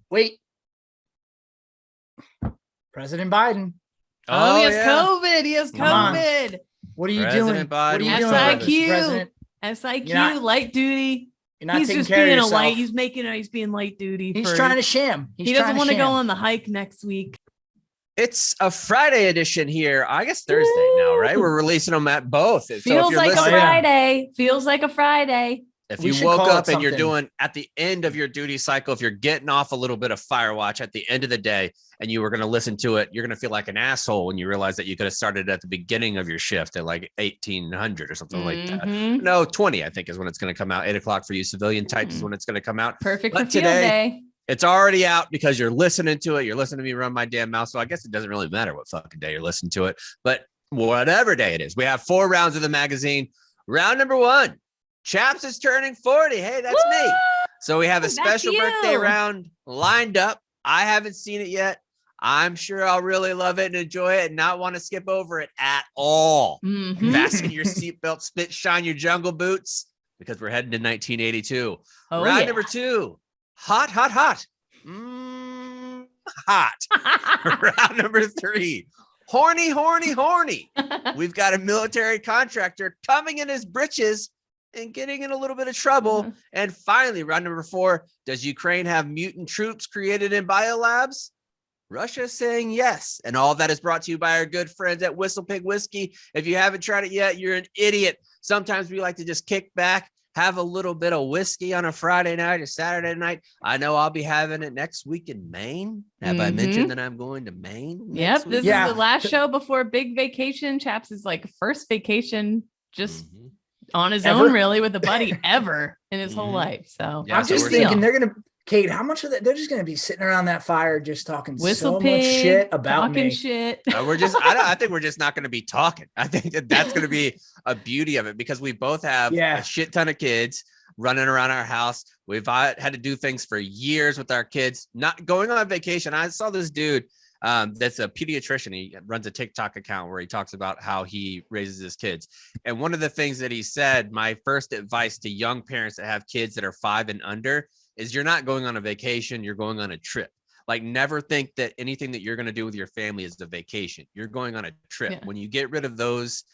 wait. President Biden. Oh, he has yeah. COVID. He has Come on. COVID. What are you President doing? What are you Biden. doing, SIQ. Mr. President? SIQ, You're not- light duty. You're not He's taking just care of being a yourself. light. He's being light duty. He's trying to sham. He doesn't want to go on the hike next week. It's a Friday edition here. I guess Thursday now, right? We're releasing them at both. So if Feels you're like a listening, Friday. Feels like a Friday. if We you should woke call it up and you're something. doing at the end of your duty cycle, if you're getting off a little bit of fire watch at the end of the day and you were going to listen to it, you're going to feel like an asshole when you realize that you could have started at the beginning of your shift at like 1800 or something like that. Mhm. No, 20, I think is when it's going to come out. 8 o'clock for you civilian types is when it's going to come out. Perfect But for field today- day. It's already out because you're listening to it. You're listening to me run my damn mouth. So I guess it doesn't really matter what fucking day you're listening to it. But whatever day it is, we have 4 rounds of the magazine. Round number 1, Chaps is turning 40. Hey, that's me. So we have a Back to special birthday you. round lined up. I haven't seen it yet. I'm sure I'll really love it and enjoy it and not want to skip over it at all. Mhm. Fasten your seatbelt, spit, shine your jungle boots because we're heading to 1982. Oh, Round yeah. number 2. Hot, hot, hot. Hot. Round number 3. Horny, horny, horny. We've got a military contractor coming in his britches and getting in a little bit of trouble. Mhm. And finally, round number 4. Does Ukraine have mutant troops created in BioLabs? Russia is saying yes. And all that is brought to you by our good friends at WhistlePig Whiskey. If you haven't tried it yet, you're an idiot. Sometimes we like to just kick back, have a little bit of whiskey on a Friday night or Saturday night. I know I'll be having it next week in Maine. Have I mentioned that I'm going to Maine? Yep. This Yeah. is the last show before big vacation. Chaps is like first vacation just on his Ever? own, really, with a buddy ever in his whole Mhm. life. So Yeah, I'm so just we're thinking deal. they're gonna, Kate. How much of that? They're just gonna be sitting around that fire, just talking so WhistlePig, much shit about talking me. shit. I think we're just not going to be talking. I think that's going to be a beauty of it because we both have Yeah. a shit ton of kids running around our house. We've had to do things for years with our kids, not going on vacation. I saw this dude that's a pediatrician. He runs a TikTok account where he talks about how he raises his kids. And one of the things that he said, my first advice to young parents that have kids that are 5 and under is you're not going on a vacation, you're going on a trip. Like never think that anything that you're going to do with your family is a vacation. You're going on a trip. Yeah. When you get rid of those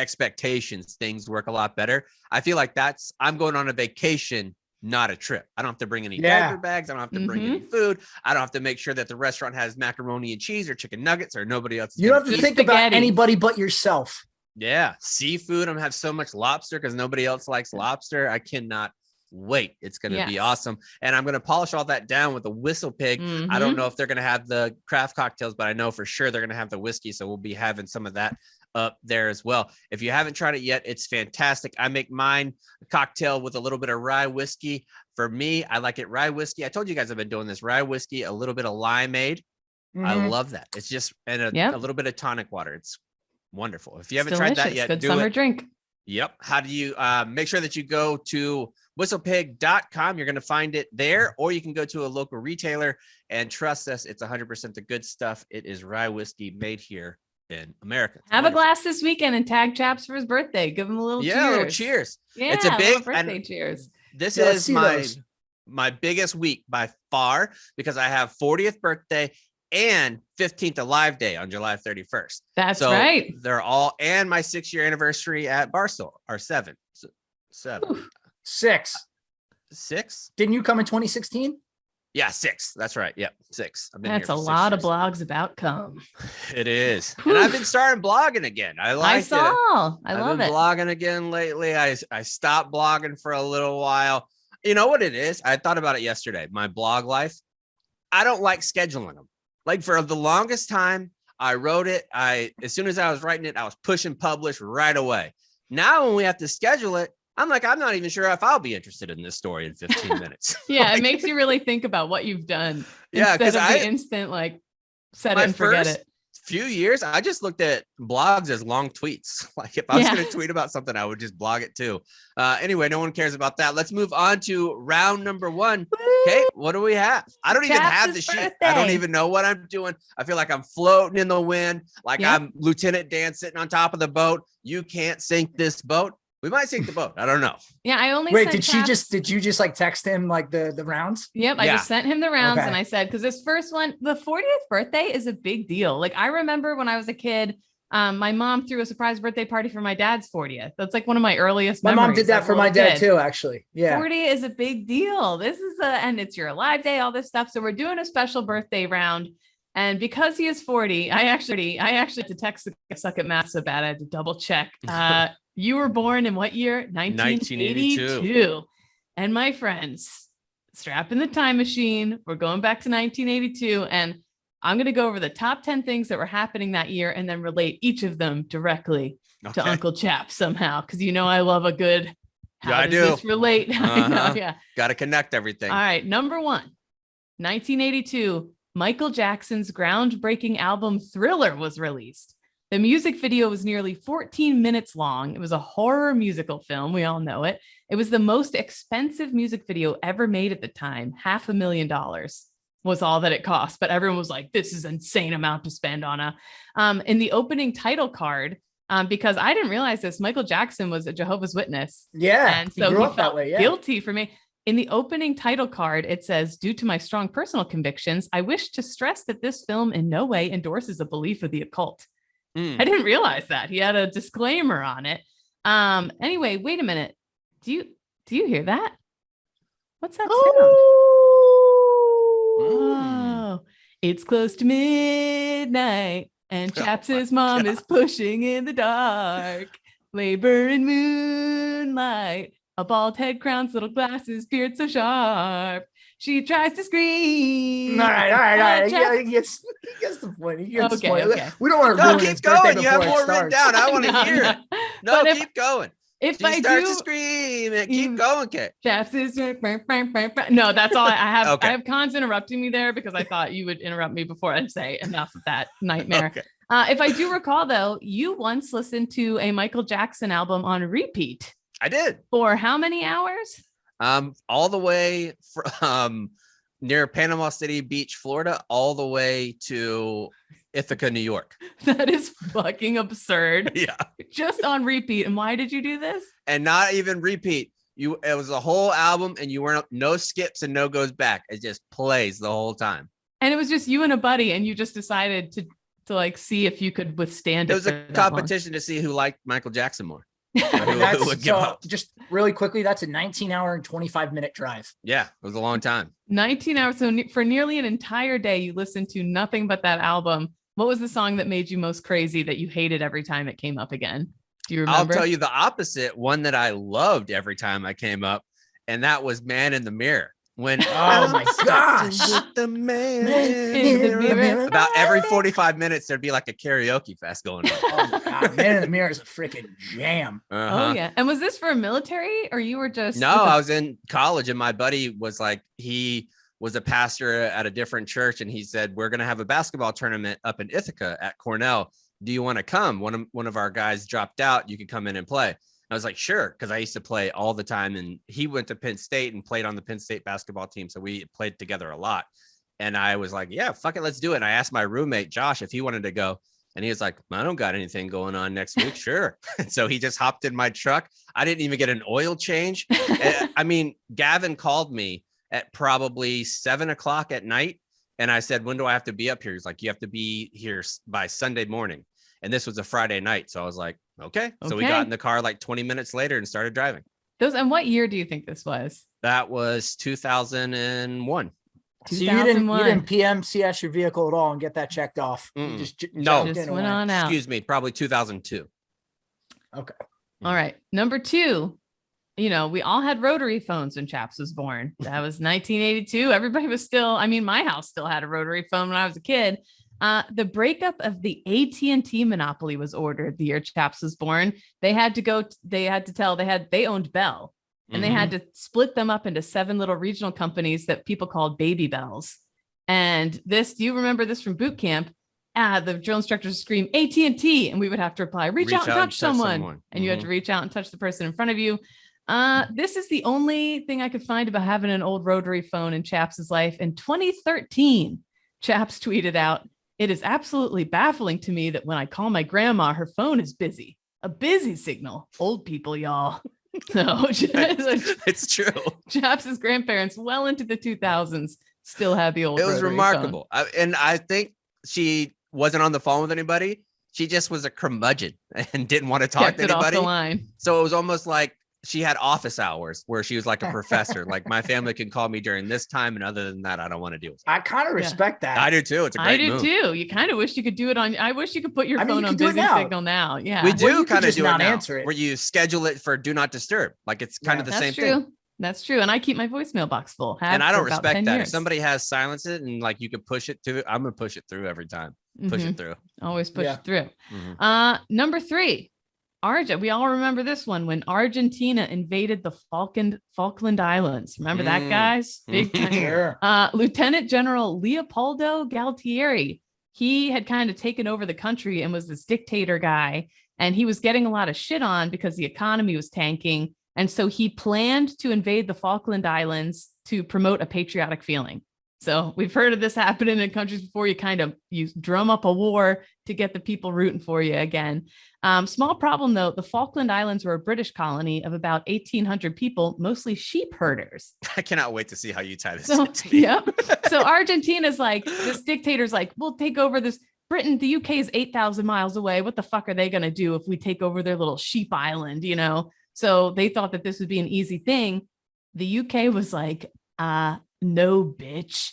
expectations, things work a lot better. I feel like I'm going on a vacation, not a trip. I don't have to bring any diaper bags. I don't have to bring any food. I don't have to make sure that the restaurant has macaroni and cheese or chicken nuggets or nobody else. You don't have to Eat think about spaghetti. anybody but yourself. Yeah. Seafood. I'm gonna have so much lobster because nobody else likes lobster. I cannot wait. It's going to be Yes. awesome. And I'm going to polish all that down with a WhistlePig. I don't know if they're going to have the craft cocktails, but I know for sure they're going to have the whiskey. So we'll be having some of that up there as well. If you haven't tried it yet, it's fantastic. I make mine a cocktail with a little bit of rye whiskey. For me, I like it rye whiskey. I told you guys I've been doing this rye whiskey, a little bit of limeade. I love that. It's just, and a little bit of tonic water. It's wonderful. If you haven't tried that yet, good do summer it. drink. Yep. How do you make sure that you go to whistlepig.com? You're going to find it there, or you can go to a local retailer and trust us. It's 100% the good stuff. It is rye whiskey made here in America. It's Have wonderful. a glass this weekend and tag Chaps for his birthday. Give him a little cheers. Yeah, a little cheers. Yeah, It's a little big birthday cheers. This Yeah, let's is see those. my biggest week by far because I have 40th birthday and 15th Alive Day on July 31st. That's So right. they're all, and my 6-year anniversary at Barstool are 7. So 7. 6. 6? Didn't you come in 2016? Yeah, 6. That's right. Yep, 6. I've been That's here a for 6 lot of years. blogs about cum. It is. And I've been starting blogging again. I like I saw. I I've love been it. blogging again lately. I stopped blogging for a little while. You know what it is? I thought about it yesterday. My blog life. I don't like scheduling them. Like for the longest time, I wrote it. As soon as I was writing it, I was pushing publish right away. Now when we have to schedule it, I'm like, I'm not even sure if I'll be interested in this story in 15 minutes. Yeah, Like, it makes you really think about what you've done. Yeah, instead 'cause of I- the instant like set my it and forget first it. few years, I just looked at blogs as long tweets. Like if I was Yeah. going to tweet about something, I would just blog it too. Anyway, no one cares about that. Let's move on to round number 1. Okay, what do we have? I don't even Chaps' have the sheet. I birthday. don't even know what I'm doing. I feel like I'm floating in the wind, like Yep. I'm Lieutenant Dan sitting on top of the boat. You can't sink this boat. We might sink the boat. I don't know. Yeah, I only Wait, said did you just like text him like the rounds? Yep, I Yeah. just sent him the rounds Okay. and I said, because this first one, the 40th birthday is a big deal. Like I remember when I was a kid, my mom threw a surprise birthday party for my dad's 40th. That's like one of my earliest My mom memories did that as a for my little dad kid. too, actually. Yeah. 40 is a big deal. This is and it's your alive day, all this stuff. So we're doing a special birthday round. And because he is 40, I actually had to text the suck at math so bad I had to double check. You were born in what year? 1982. And my friends, strap in the time machine. We're going back to 1982. And I'm going to go over the top 10 things that were happening that year and then relate each of them directly to Uncle Chap somehow. Because you know I love a good, how does this relate? I know, yeah. Got to connect everything. All right. Number one, 1982, Michael Jackson's groundbreaking album Thriller was released. The music video was nearly 14 minutes long. It was a horror musical film. We all know it. It was the most expensive music video ever made at the time. $500,000 was all that it cost. But everyone was like, this is an insane amount to spend on in the opening title card. Because I didn't realize this, Michael Jackson was a Jehovah's Witness. Yeah. And so grew he up that felt way. Yeah. guilty for me. In the opening title card, it says, due to my strong personal convictions, I wish to stress that this film in no way endorses a belief of the occult. I didn't realize that. He had a disclaimer on it. Anyway, wait a minute. Do you hear that? What's that sound? Oh, it's close to midnight and Chaps's mom is pushing in the dark. Labor in moonlight. A bald head crowns little glasses, beard so sharp. She tries to scream. All right. He gets the point. He gets the point. Okay. We don't want to No, ruin keep his birthday going. You have before it more written starts. down. I want to hear it. No, But keep going. If She I starts do to scream and keep going, Kate. Chaps is no, that's all I have. Okay. I have Cons interrupting me there because I thought you would interrupt me before I say enough of that nightmare. Okay. If I do recall, though, you once listened to a Michael Jackson album on repeat I did. for how many hours? All the way from near Panama City Beach, Florida, all the way to Ithaca, New York. That is fucking absurd. Yeah. Just on repeat. And why did you do this? And not even repeat. It was a whole album and you weren't no skips and no goes back. It just plays the whole time. And it was just you and a buddy, and you just decided to like see if you could withstand it. It was a competition to see who liked Michael Jackson more. That's, Who would give so up. just really quickly, that's a 19-hour and 25-minute drive. Yeah, it was a long time. 19 hours. So for nearly an entire day, you listened to nothing but that album. What was the song that made you most crazy that you hated every time it came up again? Do you remember? I'll tell you the opposite, one that I loved every time I came up, and that was Man in the Mirror. When Oh my gosh. the man in the mirror. About every 45 minutes, there'd be like a karaoke fest going on. Oh my God. Man in the Mirror is a freaking jam. Oh yeah. And was this for military, or you were just No, I was in college and my buddy was like, he was a pastor at a different church. And he said, we're going to have a basketball tournament up in Ithaca at Cornell. Do you want to come? One of our guys dropped out. You could come in and play. I was like, sure. Cause I used to play all the time. And he went to Penn State and played on the Penn State basketball team. So we played together a lot. And I was like, yeah, fuck it. Let's do it. And I asked my roommate, Josh, if he wanted to go. And he was like, I don't got anything going on next week. Sure. And so he just hopped in my truck. I didn't even get an oil change. I mean, Gavin called me at probably 7:00 at night. And I said, when do I have to be up here? He's like, you have to be here by Sunday morning. And this was a Friday night. So I was like, okay. So we got in the car like 20 minutes later and started driving. And what year do you think this was? That was 2001. So you didn't PMCS your vehicle at all and get that checked off. Mm-mm. You just No. jumped Just in went and on out. Excuse me, probably 2002. Okay. All right. Number two, we all had rotary phones when Chaps was born. That was 1982. Everybody was my house still had a rotary phone when I was a kid. The breakup of the AT&T monopoly was ordered the year Chaps was born. They owned Bell, and they had to split them up into 7 little regional companies that people called Baby Bells. And do you remember this from boot camp? The drill instructors would scream AT&T, and we would have to reply, reach out and touch someone. And you had to reach out and touch the person in front of you. This is the only thing I could find about having an old rotary phone in Chaps's life. In 2013, Chaps tweeted out, "It is absolutely baffling to me that when I call my grandma, her phone is busy. a busy signal. Old people, y'all. No, It's true. Chaps's grandparents, well into the 2000s, still had the old. It was rotary remarkable. And I think she wasn't on the phone with anybody. She just was a curmudgeon and didn't want to talk to Kept it off anybody. the line. So it was almost like she had office hours where she was like a professor. Like, my family can call me during this time, and other than that, I don't want to deal with it. I kind of respect that. I do too. It's a great move. I do too. You kind of wish you could do it on. I wish you could put your I mean, phone you on could do it busy now. signal now. Yeah, We Well, do you could kind of just do it not now, answer it. where you schedule it for do not disturb. Like, it's kind of the same That's true. thing. That's true. And I keep my voicemail box full. And I don't for about respect 10 that. If years. somebody has silence it and like you could push it to, I'm gonna push it through every time. Push Mhm. it through. Always push Yeah. it through. Mhm. Number 3, we all remember this one when Argentina invaded the Falkland Islands. Remember that, guys? Big time. Sure. Lieutenant General Leopoldo Galtieri. He had kind of taken over the country and was this dictator guy. And he was getting a lot of shit on because the economy was tanking. And so he planned to invade the Falkland Islands to promote a patriotic feeling. So we've heard of this happening in countries before. You drum up a war to get the people rooting for you again. Small problem, though. The Falkland Islands were a British colony of about 1,800 people, mostly sheep herders. I cannot wait to see how you tie this So, into me. yeah. So Argentina's like, this dictator's like, we'll take over this. Britain, the UK is 8,000 miles away. What the fuck are they going to do if we take over their little sheep island, you know? So they thought that this would be an easy thing. The UK was like, no, bitch.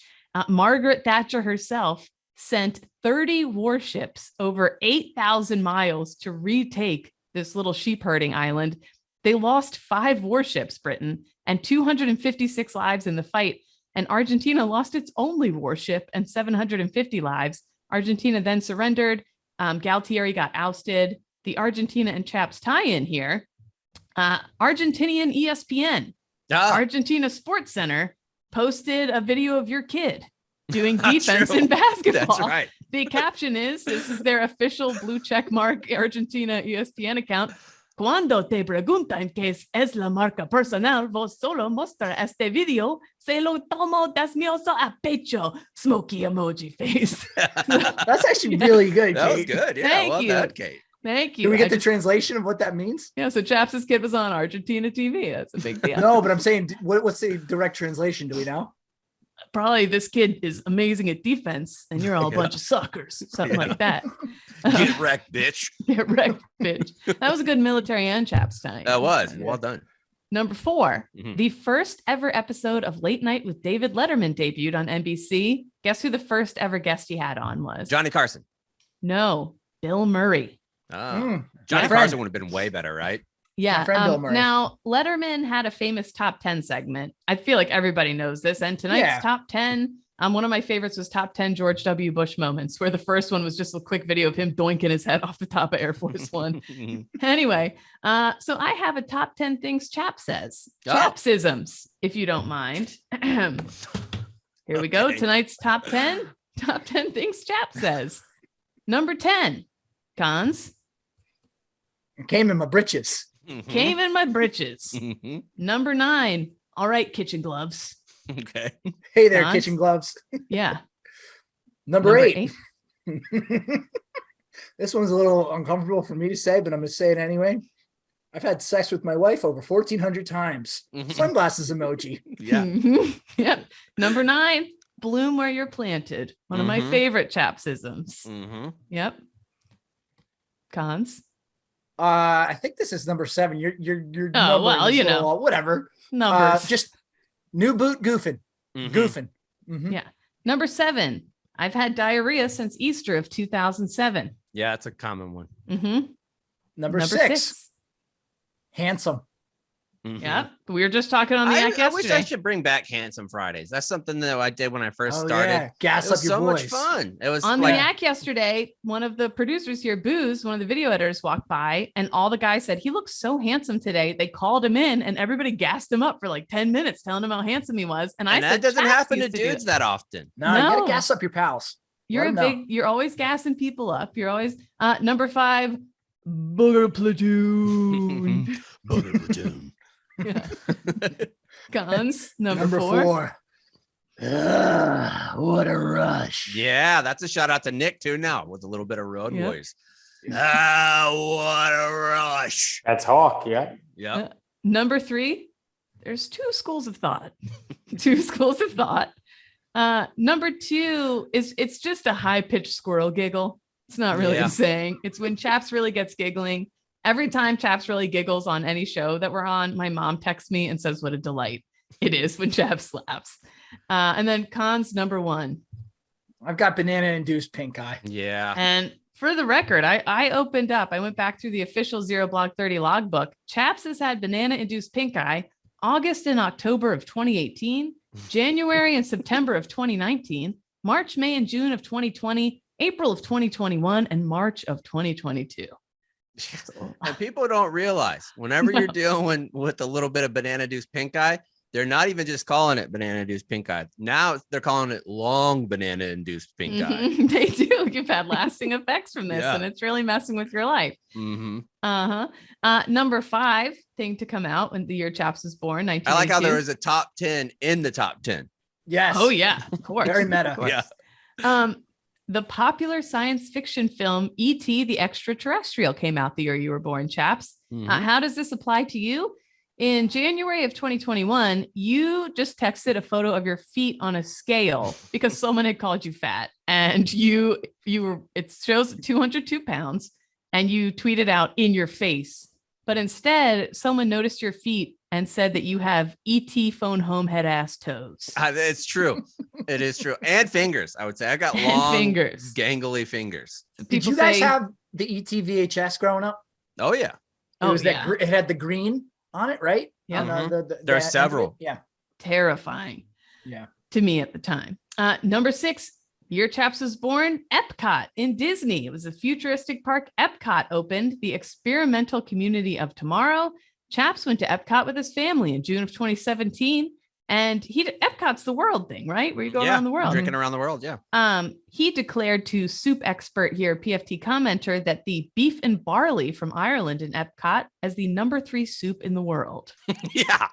Margaret Thatcher herself sent 30 warships over 8,000 miles to retake this little sheep herding island. They lost 5 warships, Britain, and 256 lives in the fight. And Argentina lost its only warship and 750 lives. Argentina then surrendered. Galtieri got ousted. The Argentina and Chaps tie-in here. Argentinian ESPN, Argentina Sports Center, posted a video of your kid doing defense in basketball. That's right. The caption is, this is their official blue check mark Argentina ESPN account. Cuando te preguntan qué es la marca personal, vos solo mostrar este video, se lo tomo desmioso a pecho, smoky emoji face. That's actually really good, That was Kate. good. Yeah, Thank well you. done, Kate. Thank you. Can we get I the just- translation of what that means? Yeah, so Chaps's kid was on Argentina TV. That's a big deal. No, but I'm saying, what's the direct translation? Do we know? Probably this kid is amazing at defense and you're all a bunch of suckers, something like that. Get wrecked, bitch. Get wrecked, bitch. That was a good military and Chaps time. That was well done. Number 4, Mhm. the first ever episode of Late Night with David Letterman debuted on NBC. Guess who the first ever guest he had on was? Johnny Carson. No, Bill Murray. Johnny My friend. Carson would have been way better, right? Yeah. friend Bill Murray. Now, Letterman had a famous top 10 segment. I feel like everybody knows this. And tonight's Yeah. top 10, one of my favorites was top 10 George W. Bush moments, where the first one was just a quick video of him doinking his head off the top of Air Force One. Anyway, so I have a top 10 things Chap says. Oh. Chapsisms, if you don't mind. Here we go. Okay. Tonight's top 10 things Chap says. Number 10, cons. Came in my britches. Came in my britches. Mhm. Number 9. All right, kitchen gloves. Okay. Hey there, Cons? kitchen gloves. Yeah. Number 8. This one's a little uncomfortable for me to say, but I'm going to say it anyway. I've had sex with my wife over 1,400 times. Mhm. Sunglasses emoji. Yeah. Mhm. Yep. Number 9. Bloom where you're planted. One of my Mhm. favorite chapsisms. Mm-hmm. Yep. Cons. I think this is number 7. You're Oh, numbering well, this you know. little, whatever. Numbers. Just new boot goofing. Mm-hmm. Goofing. Mhm. Yeah. Number 7. I've had diarrhea since Easter of 2007. Yeah, it's a common one. Mm-hmm. Number 6. Handsome. Mhm. Yep. We were just talking on the act I wish I yesterday. should bring back Handsome Fridays. That's something that I did when I first Oh, started. yeah. Gas It up was your so boys. much fun. It was On like, the act yesterday, one of the producers here, Booze, one of the video editors, walked by, and all the guys said, he looks so handsome today. They called him in, and everybody gassed him up for like 10 minutes, telling him how handsome he was. And I and said, that doesn't "Chaps happen to used do it." dudes that often. No, you No. gotta gas up your pals. You're Let a 'em know. you're always gassing people up. You're always number 5, booger platoon. Booger platoon. Yeah. Guns. Number Number 4. 4. What a rush. Yeah, that's a shout out to Nick too. Now with a little bit of Road Yep. Warriors. What a rush. That's Hawk. Yeah. Yep. Number 3, there's 2 schools of thought. 2 schools of thought. Number 2 is it's just a high-pitched squirrel giggle. It's not really a saying. It's when Chaps really gets giggling. Every time Chaps really giggles on any show that we're on, my mom texts me and says what a delight it is when Chaps laughs. And then cons number 1. I've got banana-induced pink eye. Yeah. And for the record, I went back through the official Zero Block 30 logbook. Chaps has had banana-induced pink eye August and October of 2018, January and September of 2019, March, May, and June of 2020, April of 2021, and March of 2022. And people don't realize whenever you're dealing with a little bit of banana-induced pink eye, they're not even just calling it banana-induced pink eye. Now they're calling it long banana-induced pink eye. They do. You've had lasting effects from this, and it's really messing with your life. Number 5 thing to come out when the year Chaps was born. I like how there was a top 10 in the top 10. Yes. Oh yeah, of course. Very meta. Yeah. The popular science fiction film E.T. the Extraterrestrial came out the year you were born, Chaps. How does this apply to you? In January of 2021, you just texted a photo of your feet on a scale because someone had called you fat, and it shows 202 pounds, and you tweeted out in your face. But instead, someone noticed your feet and said that you have ET phone home head ass toes. It's true. It is true. And fingers, I would say. I got long fingers, gangly fingers. Did you guys have the ET VHS growing up? Oh yeah. It had the green on it, right? Yeah. There are several. Yeah. Terrifying. Yeah. To me at the time. Number 6, year Chaps was born, Epcot in Disney. It was a futuristic park. Epcot opened, the experimental community of tomorrow. Chaps went to Epcot with his family in June of 2017. And Epcot's the world thing, right? Where you go around the world. Drinking around the world, yeah. He declared to soup expert here, PFT commenter, that the beef and barley from Ireland in Epcot as the number 3 soup in the world. Yeah.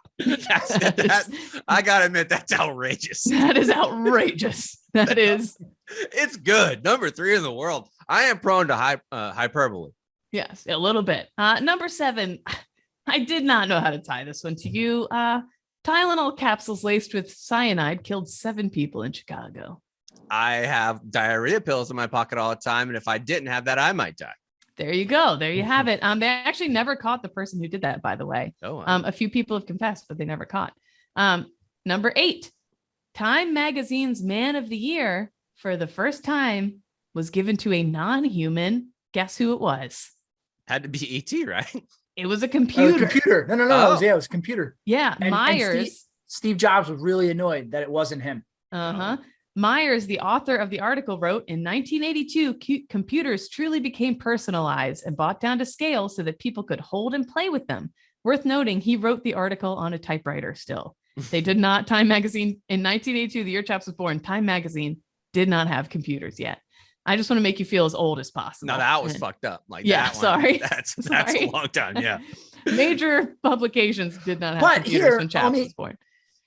I gotta admit, that's outrageous. That is outrageous. That is. It's good. Number 3 in the world. I am prone to hyperbole. Yes, a little bit. Number 7. I did not know how to tie this one to you. Tylenol capsules laced with cyanide killed 7 people in Chicago. I have diarrhea pills in my pocket all the time, and if I didn't have that, I might die. There you go. There you have it. They actually never caught the person who did that, by the way. Oh, wow. A few people have confessed, but they never caught. Number 8, Time Magazine's Man of the Year for the first time was given to a non-human. Guess who it was? Had to be ET, right? It was a computer. Computer. No. Oh. It was a computer. Yeah, And Myers. Steve Jobs was really annoyed that it wasn't him. Myers, the author of the article, wrote, in 1982, computers truly became personalized and brought down to scale so that people could hold and play with them. Worth noting, he wrote the article on a typewriter still. They did not, Time Magazine, in 1982, the year Chaps was born, Time Magazine did not have computers yet. I just want to make you feel as old as possible. No, that was fucked up. Like, yeah, that one, sorry. That's Sorry. a long time. Yeah. Major publications did not have But computers here, when Chaps was born.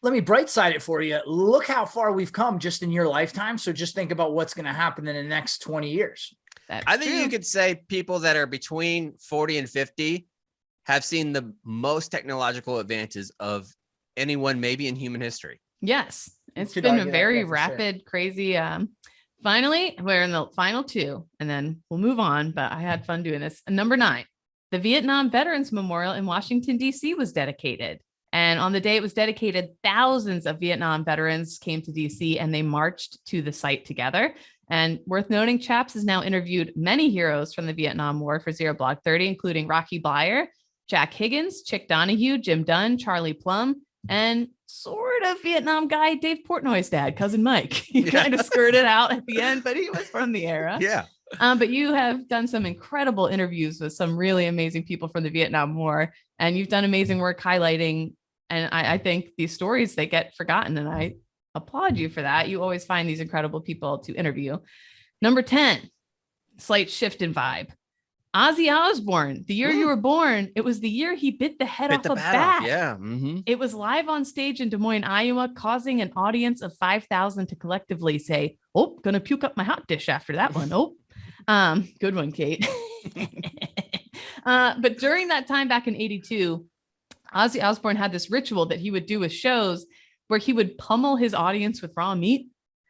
Let me bright side it for you. Look how far we've come just in your lifetime. So just think about what's going to happen in the next 20 years. I think you could say people that are between 40 and 50 have seen the most technological advances of anyone maybe in human history. Yes, it's Could been a argue that, very yeah, for rapid, crazy. Finally, we're in the final 2, and then we'll move on. But I had fun doing this. Number 9, the Vietnam Veterans Memorial in Washington, D.C. was dedicated. And on the day it was dedicated, thousands of Vietnam veterans came to D.C. and they marched to the site together. And worth noting, Chaps has now interviewed many heroes from the Vietnam War for Zero Block 30, including Rocky Blyer, Jack Higgins, Chick Donahue, Jim Dunn, Charlie Plum, and sort of Vietnam guy Dave Portnoy's dad, cousin Mike. He kind of skirted out at the end, but he was from the era. Yeah. But you have done some incredible interviews with some really amazing people from the Vietnam War, and you've done amazing work highlighting. And I think these stories, they get forgotten, and I applaud you for that. You always find these incredible people to interview. Number 10, slight shift in vibe. Ozzy Osbourne, the year you were born, it was the year he bit the head off a bat. Yeah. Mm-hmm. It was live on stage in Des Moines, Iowa, causing an audience of 5,000 to collectively say, "Oh, gonna puke up my hot dish after that one." Oh, good one, Kate. But during that time back in 82, Ozzy Osbourne had this ritual that he would do with shows where he would pummel his audience with raw meat.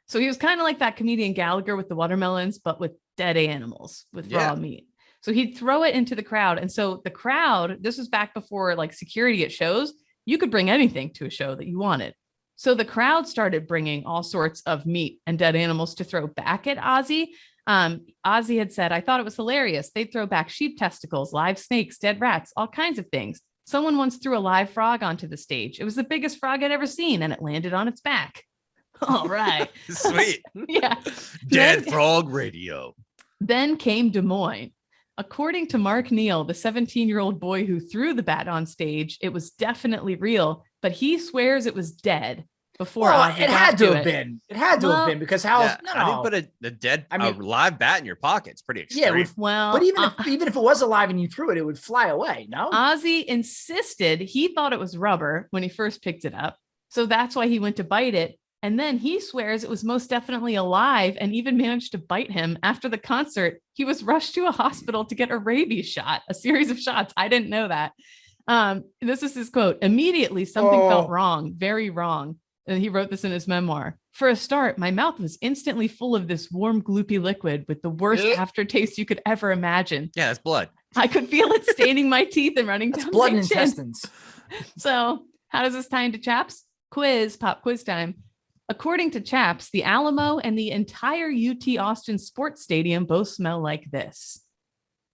So he was kind of like that comedian Gallagher with the watermelons, but with dead animals with raw meat. So he'd throw it into the crowd. And so the crowd, this was back before like security at shows, you could bring anything to a show that you wanted. So the crowd started bringing all sorts of meat and dead animals to throw back at Ozzy. Ozzy had said, I thought it was hilarious. They'd throw back sheep testicles, live snakes, dead rats, all kinds of things. Someone once threw a live frog onto the stage. It was the biggest frog I'd ever seen, and it landed on its back. All right. Sweet. Yeah. Dead frog radio. Then came Des Moines. According to Mark Neal, the 17-year-old boy who threw the bat on stage, it was definitely real, but he swears it was dead before. Well, Ozzy it got had to to have it. been. It had to have been because how? Yeah, No, I didn't put a live bat in your pocket. It's pretty extreme. yeah, it would, Well, but even if it was alive and you threw it, it would fly away. No, Ozzy insisted he thought it was rubber when he first picked it up. So that's why he went to bite it. And then he swears it was most definitely alive and even managed to bite him. After the concert, he was rushed to a hospital to get a rabies shot, a series of shots. I didn't know that. This is his quote. Immediately, something felt wrong, very wrong. And he wrote this in his memoir. For a start, my mouth was instantly full of this warm, gloopy liquid with the worst aftertaste you could ever imagine. Yeah, that's blood. I could feel it staining my teeth and running down blood my and chin. intestines. So how does this tie into Chaps? Pop quiz time. According to Chaps, the Alamo and the entire UT Austin Sports Stadium both smell like this.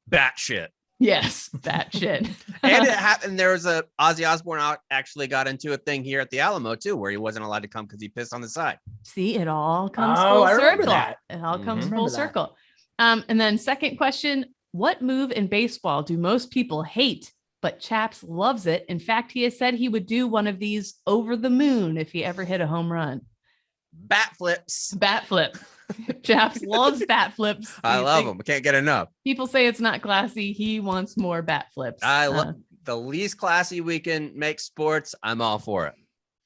Bat shit. Yes, that shit. And it happened. There was a Ozzy Osbourne actually got into a thing here at the Alamo too, where he wasn't allowed to come because he pissed on the side. See, it all comes Oh, full I remember circle. that. It all comes Remember full that. circle. And then second question, what move in baseball do most people hate, but Chaps loves it? In fact, he has said he would do one of these over the moon if he ever hit a home run. Bat flips. Bat flip. Chaps loves bat flips. I love them. I can't get enough. People say it's not classy. He wants more bat flips. I love the least classy we can make sports. I'm all for it.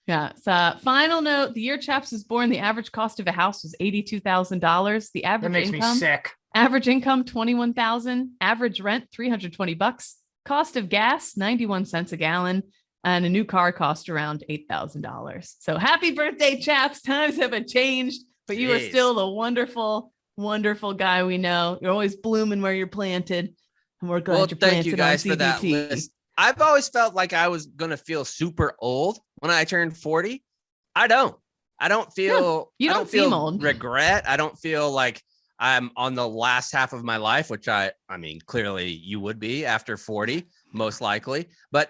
Yeah. So final note, the year Chaps was born, the average cost of a house was $82,000. The That average makes income, me sick. average income, $21,000, average rent, $320, cost of gas, 91 cents a gallon. And a new car cost around $8,000. So happy birthday, Chaps. Times haven't changed, but you are Jeez. still the wonderful, wonderful guy we know. You're always blooming where you're planted. And we're glad you're planted. Thank you guys on for that CBT. list. I've always felt like I was going to feel super old when I turned 40. I don't feel, you I don't seem feel old. regret. I don't feel like I'm on the last half of my life, which I mean, clearly you would be after 40, most likely, but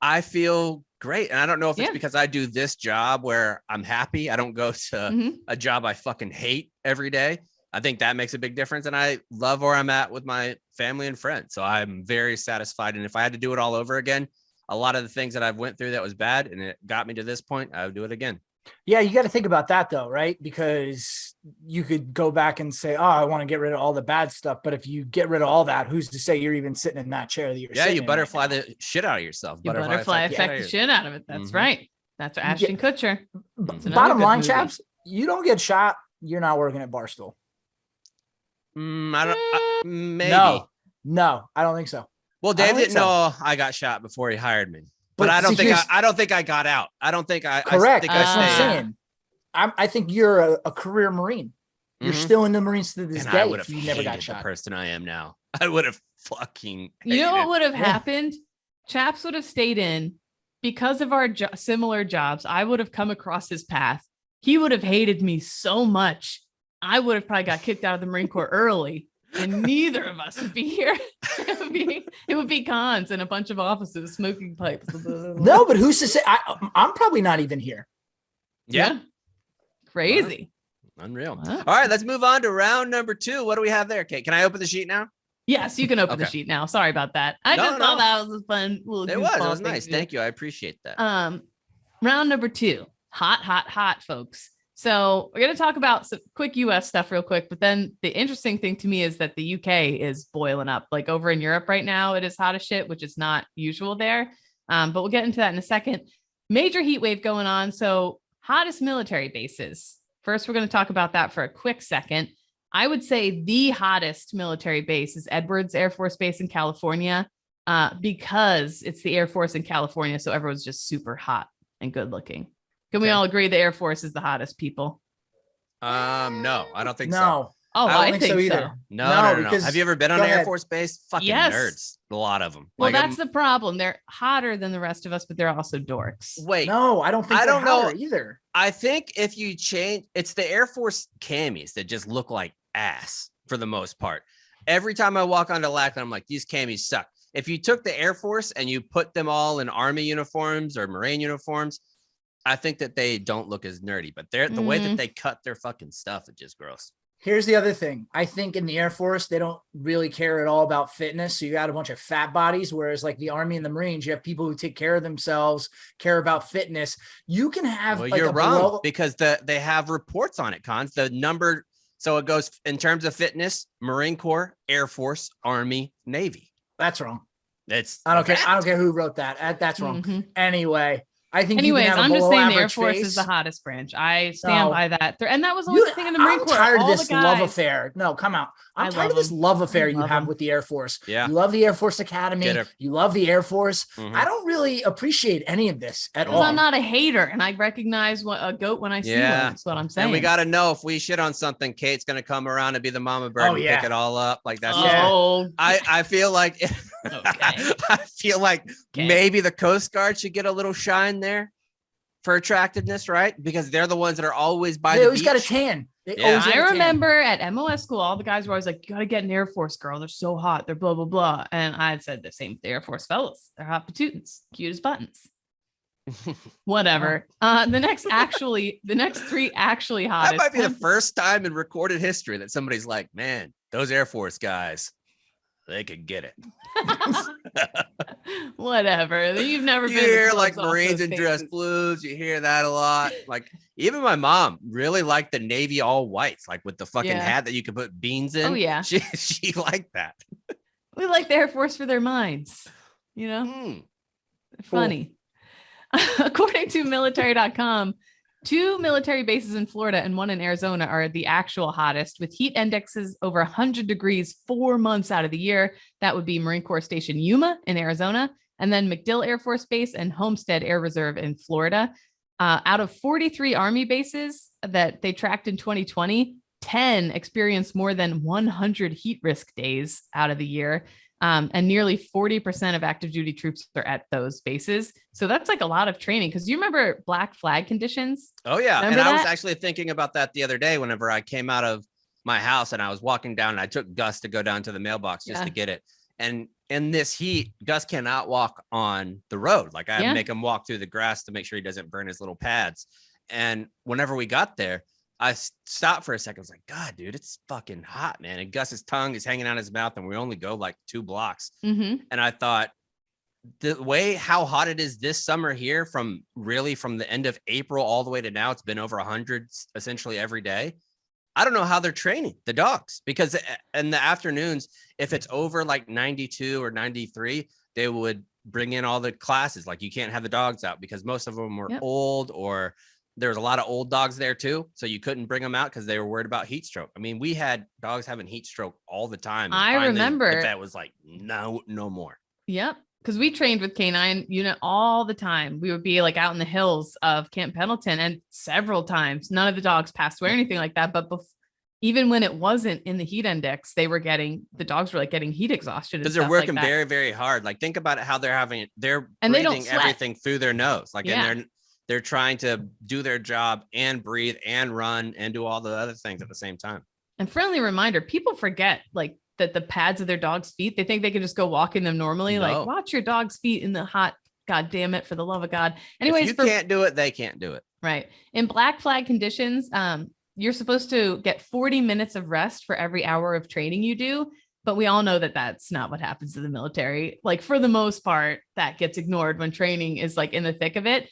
I feel great. And I don't know if it's because I do this job where I'm happy. I don't go to a job I fucking hate every day. I think that makes a big difference. And I love where I'm at with my family and friends. So I'm very satisfied. And if I had to do it all over again, a lot of the things that I've went through that was bad and it got me to this point, I would do it again. Yeah, you got to think about that though, right? Because you could go back and say, "Oh, I want to get rid of all the bad stuff." But if you get rid of all that, who's to say you're even sitting in that chair that you're sitting You in butterfly right now? the shit out of yourself. You butterfly effect the shit out of it. That's right. That's what Ashton Kutcher. That's another Bottom good line, movie. Chaps, you don't get shot, you're not working at Barstool. Maybe. No, I don't think so. Well, I Dave don't think didn't so. know I got shot before he hired me. But But I don't see, think here's- I don't think I got out. I don't think I Correct. I think That's I what I'm stayed. saying. I think you're a career Marine. You're Mhm. still in the Marines to this And I day would if have you never got hated the shot. person I am now. I would have fucking You know what hated- would have Yeah. happened? Chaps would have stayed in because of our similar jobs. I would have come across his path. He would have hated me so much. I would have probably got kicked out of the Marine Corps early, and neither of us would be here. it would be cons and a bunch of offices smoking pipes. No, but who's to say? I'm probably not even here. Yeah. Crazy. Unreal. Wow. All right, let's move on to round number 2. What do we have there, Kate? Can I open the sheet now? Yes, you can open the Okay. sheet now. Sorry about that. I No, just no. thought that was a fun little It was goofball thing nice. to do. Thank you. I appreciate that. Round number 2, hot, folks. So we're going to talk about some quick US stuff real quick, but then the interesting thing to me is that the UK is boiling up. Like over in Europe right now, it is hot as shit, which is not usual there. But we'll get into that in a second. Major heat wave going on. So hottest military bases. First, we're going to talk about that for a quick second. I would say the hottest military base is Edwards Air Force Base in California, because it's the Air Force in California. So everyone's just super hot and good looking. Can we all agree the Air Force is the hottest, people? No, I don't think so. No. Oh, I don't think so either. No. because Have you ever been on go an Air ahead. Force base? Fucking Yes. nerds. A lot of them. Well, Like, that's the problem. They're hotter than the rest of us, but they're also dorks. wait. No, I don't think I they're don't know. hotter either. I think if you change, it's the Air Force camis that just look like ass for the most part. Every time I walk onto Lackland, I'm like, these camis suck. If you took the Air Force and you put them all in Army uniforms or Marine uniforms, I think that they don't look as nerdy, but they're the way that they cut their fucking stuff is just gross. Here's the other thing. I think in the Air Force, they don't really care at all about fitness. So you got a bunch of fat bodies, whereas like the Army and the Marines, you have people who take care of themselves, care about fitness. You can have Well, like you're a wrong below- because they have reports on it, Cons. The number, so it goes in terms of fitness, Marine Corps, Air Force, Army, Navy. That's wrong. It's I don't care. I don't care who wrote that. That's wrong. Mhm. Anyway, I think Anyways, you can have I'm a just below saying the Air average Force face. is the hottest branch. I stand No. by that. And that was always the thing in the Marine I'm Corps. tired of All this the love guys- affair. No, come out. I'm I tired of love this them. love affair I you love have them. with the Air Force. Yeah. You love the Air Force Academy. Get it. You love the Air Force. Mhm. I don't really appreciate any of this at Because all. I'm not a hater and I recognize a goat when I see one. Yeah. That's what I'm saying. And we got to know if we shit on something, Kate's going to come around and be the mama bird and yeah. pick it all up. Like that's Yeah. Oh, I feel like Okay. I feel like Okay. maybe the Coast Guard should get a little shine there for attractiveness, right? Because they're the ones that are always by They the always beach. got a tan. They Yeah. always get I a tan. remember at MOS school, all the guys were always like, you got to get an Air Force girl. They're so hot. They're blah, blah, blah. And I said the same with the Air Force fellas. They're hot patootins, cute as buttons. Whatever. The next three actually hottest. That might be the first time in recorded history that somebody's like, man, those Air Force guys, they could get it. Whatever. You've never You been to hear clubs like off Marines those in dress faces. blues. You hear that a lot. Like even my mom really liked the Navy all whites, like with the fucking Yeah. hat that you could put beans in. Oh, yeah. She liked that. We like the Air Force for their minds. You know, Mm. funny. According to military.com, 2 military bases in Florida and 1 in Arizona are the actual hottest, with heat indexes over 100 degrees 4 months out of the year. That would be Marine Corps Station Yuma in Arizona, and then MacDill Air Force Base and Homestead Air Reserve in Florida. Out of 43 Army bases that they tracked in 2020, 10 experienced more than 100 heat risk days out of the year. And nearly 40% of active duty troops are at those bases. So that's like a lot of training. Because you remember black flag conditions? Oh yeah. Remember And I was that? actually thinking about that the other day whenever I came out of my house and I was walking down and I took Gus to go down to the mailbox just Yeah. to get it. And in this heat, Gus cannot walk on the road. Like I have Yeah. to make him walk through the grass to make sure he doesn't burn his little pads. And whenever we got there, I stopped for a second. I was like, God, dude, it's fucking hot, man. And Gus's tongue is hanging out his mouth and we only go like 2 blocks. Mm-hmm. And I thought the way how hot it is this summer here from the end of April all the way to now, it's been over 100 essentially every day. I don't know how they're training the dogs because in the afternoons, if it's over like 92 or 93, they would bring in all the classes. Like you can't have the dogs out because most of them were Yep. old, or there was a lot of old dogs there too. So you couldn't bring them out because they were worried about heat stroke. I mean, we had dogs having heat stroke all the time. and I finally, remember- that was like, no more. Yep. Because we trained with K9 unit all the time. We would be like out in the hills of Camp Pendleton, and several times none of the dogs passed away or anything like that. But even when it wasn't in the heat index, the dogs were like getting heat exhaustion Because they're stuff like working that. very, very hard. Like think about it, how they're And they don't breathing sweat. everything through their nose. Like Yeah. and they're trying to do their job and breathe and run and do all the other things at the same time. And friendly reminder, people forget like that the pads of their dog's feet, they think they can just go walk in them normally. No. Like watch your dog's feet in the hot, God damn it, for the love of God. Anyways, if you can't do it, they can't do it. right. In black flag conditions, you're supposed to get 40 minutes of rest for every hour of training you do. But we all know that that's not what happens in the military. Like for the most part, that gets ignored when training is like in the thick of it.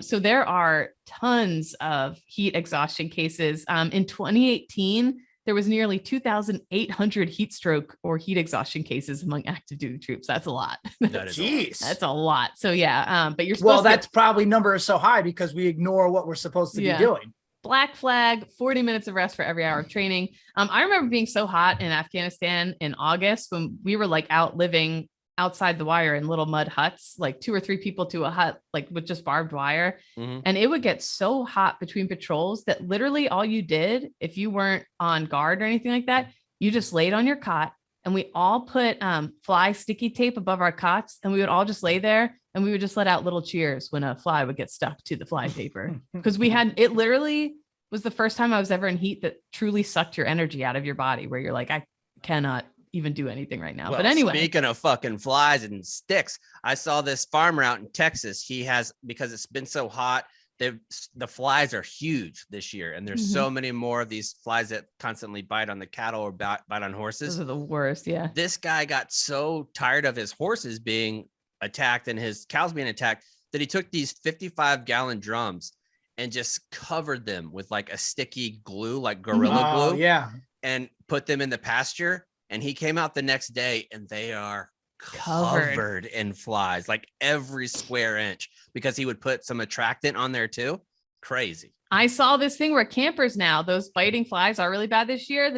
So there are tons of heat exhaustion cases. In 2018, there was nearly 2,800 heat stroke or heat exhaustion cases among active duty troops. That's a lot. That is a lot. Jeez. That's a lot. So yeah, but you're supposed Well, to that's probably number is so high because we ignore what we're supposed to Yeah. be doing. Black flag, 40 minutes of rest for every hour of training. I remember being so hot in Afghanistan in August when we were like out living outside the wire in little mud huts, like 2 or 3 people to a hut, like with just barbed wire. And it would get so hot between patrols that literally all you did, if you weren't on guard or anything like that, you just laid on your cot, and we all put fly sticky tape above our cots, and we would all just lay there, and we would just let out little cheers when a fly would get stuck to the fly paper. Because it literally was the first time I was ever in heat that truly sucked your energy out of your body, where you're like, I cannot even do anything right now. Well, but anyway, speaking of fucking flies and sticks, I saw this farmer out in Texas. He has, because it's been so hot, the flies are huge this year, and there's so many more of these flies that constantly bite on the cattle or bite on horses. Those are the worst. Yeah. This guy got so tired of his horses being attacked and his cows being attacked that he took these 55-gallon drums and just covered them with like a sticky glue, like Gorilla Glue. Yeah. And put them in the pasture. And he came out the next day and they are covered in flies, like every square inch, because he would put some attractant on there too. Crazy. I saw this thing where campers now, those biting flies are really bad this year.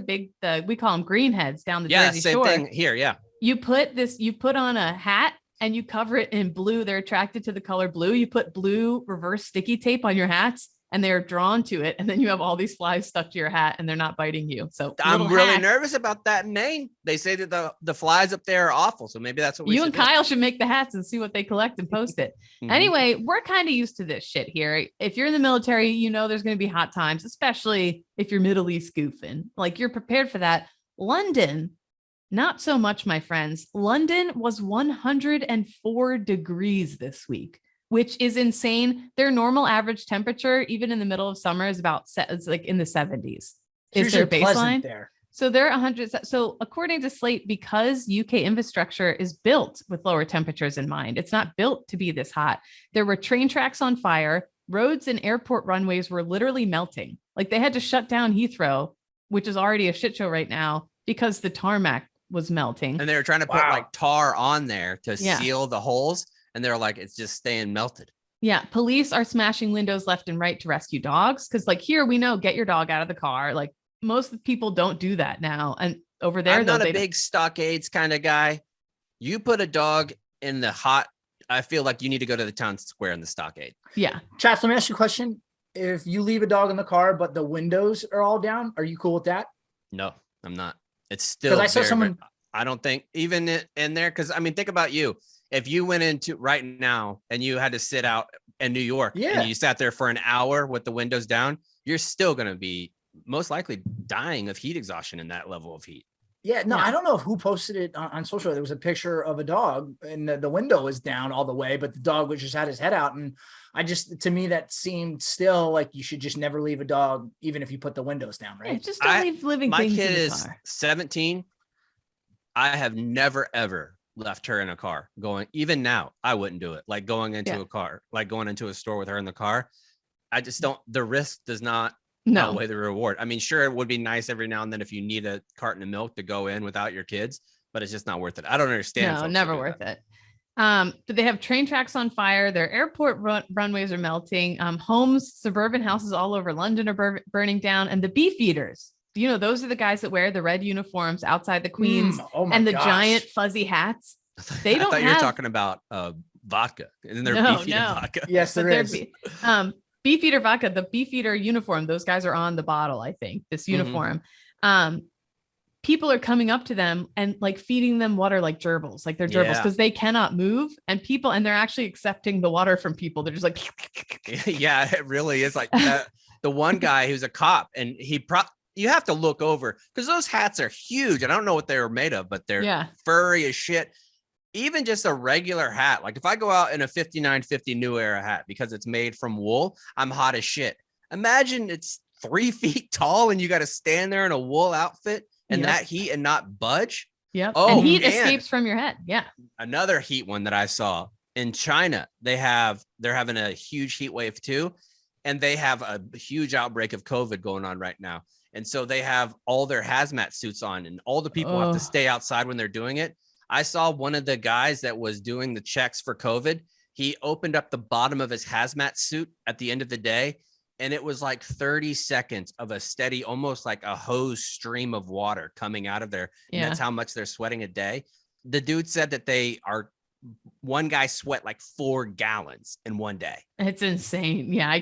We call them greenheads down the Jersey Shore. Same thing here. Yeah. You put on a hat and you cover it in blue. They're attracted to the color blue. You put blue reverse sticky tape on your hats, and they're drawn to it. And then you have all these flies stuck to your hat, and they're not biting you. So I'm really nervous about that in Maine. They say that the flies up there are awful. So maybe that's what we you and Kyle should make the hats and see what they collect and post it. Anyway, we're kind of used to this shit here. If you're in the military, you know there's going to be hot times, especially if you're Middle East goofing. Like, you're prepared for that. London, not so much, my friends. London was 104 degrees this week, which is insane. Their normal average temperature, even in the middle of summer, is it's like in the 70s. Is their baseline there? So they're 100. So according to Slate, because UK infrastructure is built with lower temperatures in mind, it's not built to be this hot. There were train tracks on fire. Roads and airport runways were literally melting. Like, they had to shut down Heathrow, which is already a shit show right now, because the tarmac was melting. And they were trying to put like tar on there to seal the holes. And they're like, it's just staying melted. Yeah. Police are smashing windows left and right to rescue dogs. Cause like here, we know, get your dog out of the car. Like, most people don't do that now. And over there, I'm not a big stockades kind of guy. You put a dog in the hot, I feel like you need to go to the town square in the stockade. Yeah. Chaps, let me ask you a question. If you leave a dog in the car, but the windows are all down, are you cool with that? No, I'm not. It's still, I saw someone, I don't think even in there. Cause I mean, think about you. If you went into right now and you had to sit out in New York and you sat there for an hour with the windows down, you're still going to be most likely dying of heat exhaustion in that level of heat. Yeah, no, I don't know who posted it on social. There was a picture of a dog and the window was down all the way, but the dog was just had his head out. And to me, that seemed still like you should just never leave a dog, even if you put the windows down, right? Yeah, just don't leave living things in the car. My kid is 17. I have never, ever left her in a car going, even now, I wouldn't do it. Like going into a car, like going into a store with her in the car. I just don't, the risk does not outweigh the reward. I mean, sure, it would be nice every now and then if you need a carton of milk to go in without your kids, but it's just not worth it. I don't understand. No, never worth it. But they have train tracks on fire. Their airport runways are melting. Homes, suburban houses all over London are burning down. And the beefeaters, you know, those are the guys that wear the red uniforms outside the Queens and the giant fuzzy hats. They don't. I thought you were talking about vodka. Isn't there beefeater vodka? Yes, there is. Beefeater vodka, the beefeater uniform. Those guys are on the bottle. I think this uniform. People are coming up to them and like feeding them water like gerbils, like they're gerbils, because they cannot move. And they're actually accepting the water from people. They're just like, yeah, it really is like that. The one guy who's a cop, and you have to look over because those hats are huge. I don't know what they were made of, but they're furry as shit. Even just a regular hat. Like if I go out in a 5950 New Era hat because it's made from wool, I'm hot as shit. Imagine it's 3 feet tall and you got to stand there in a wool outfit and that heat and not budge. Yep. Oh, and heat escapes from your head. Yeah. Another heat one that I saw in China, they're having a huge heat wave too. And they have a huge outbreak of COVID going on right now. And so they have all their hazmat suits on and all the people have to stay outside when they're doing it. I saw one of the guys that was doing the checks for COVID. He opened up the bottom of his hazmat suit at the end of the day and it was like 30 seconds of a steady, almost like a hose stream of water coming out of there. And that's how much they're sweating a day. The dude said that one guy sweat like 4 gallons in one day. It's insane. Yeah.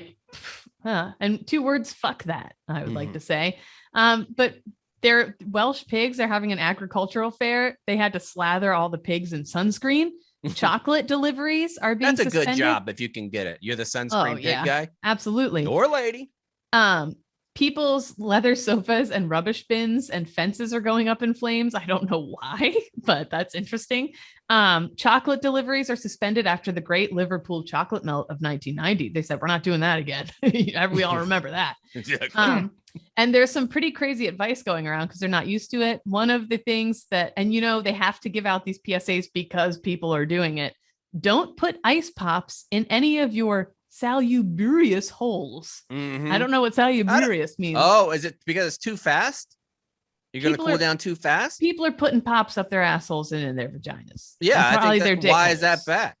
And 2 words, fuck that, I would like to say. But they're Welsh pigs are having an agricultural fair. They had to slather all the pigs in sunscreen. Chocolate deliveries are being That's a suspended. good job if you can get it. You're the sunscreen pig guy. Absolutely. Or lady. People's leather sofas and rubbish bins and fences are going up in flames. I don't know why, but that's interesting. Chocolate deliveries are suspended after the Great Liverpool Chocolate Melt of 1990. They said, we're not doing that again. We all remember that. Exactly. And there's some pretty crazy advice going around because they're not used to it. One of the things that, and they have to give out these PSAs because people are doing it. Don't put ice pops in any of your salubrious holes. I don't know what salubrious means. Oh, is it because it's too fast? You're going to cool down too fast? People are putting pops up their assholes and in their vaginas. Yeah, probably their dick why holes. is that bad?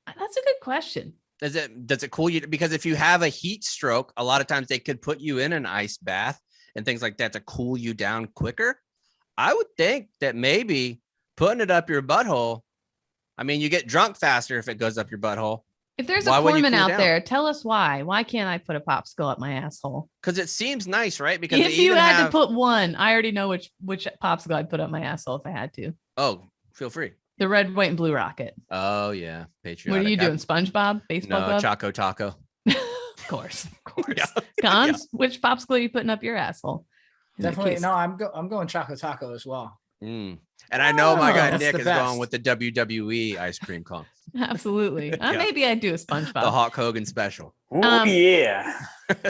That's a good question. Does it cool you? Because if you have a heat stroke, a lot of times they could put you in an ice bath and things like that to cool you down quicker. I would think that maybe putting it up your butthole. I mean, you get drunk faster if it goes up your butthole. If there's a corpsman out there, tell us why. Why can't I put a popsicle up my asshole? Because it seems nice, right? Because if you had to put one, I already know which popsicle I'd put up my asshole if I had to. Oh, feel free. The red, white, and blue rocket. Oh yeah, patriotic. What are you doing, SpongeBob? Baseball No, glove? Choco Taco. Of course. Yeah. Cons, which popsicle are you putting up your asshole? Definitely. No, I'm going Choco Taco as well. And I know my guy that's Nick the is best. going with the WWE ice cream cone. Absolutely. Maybe I'd do a SpongeBob. The Hulk Hogan special. Yeah.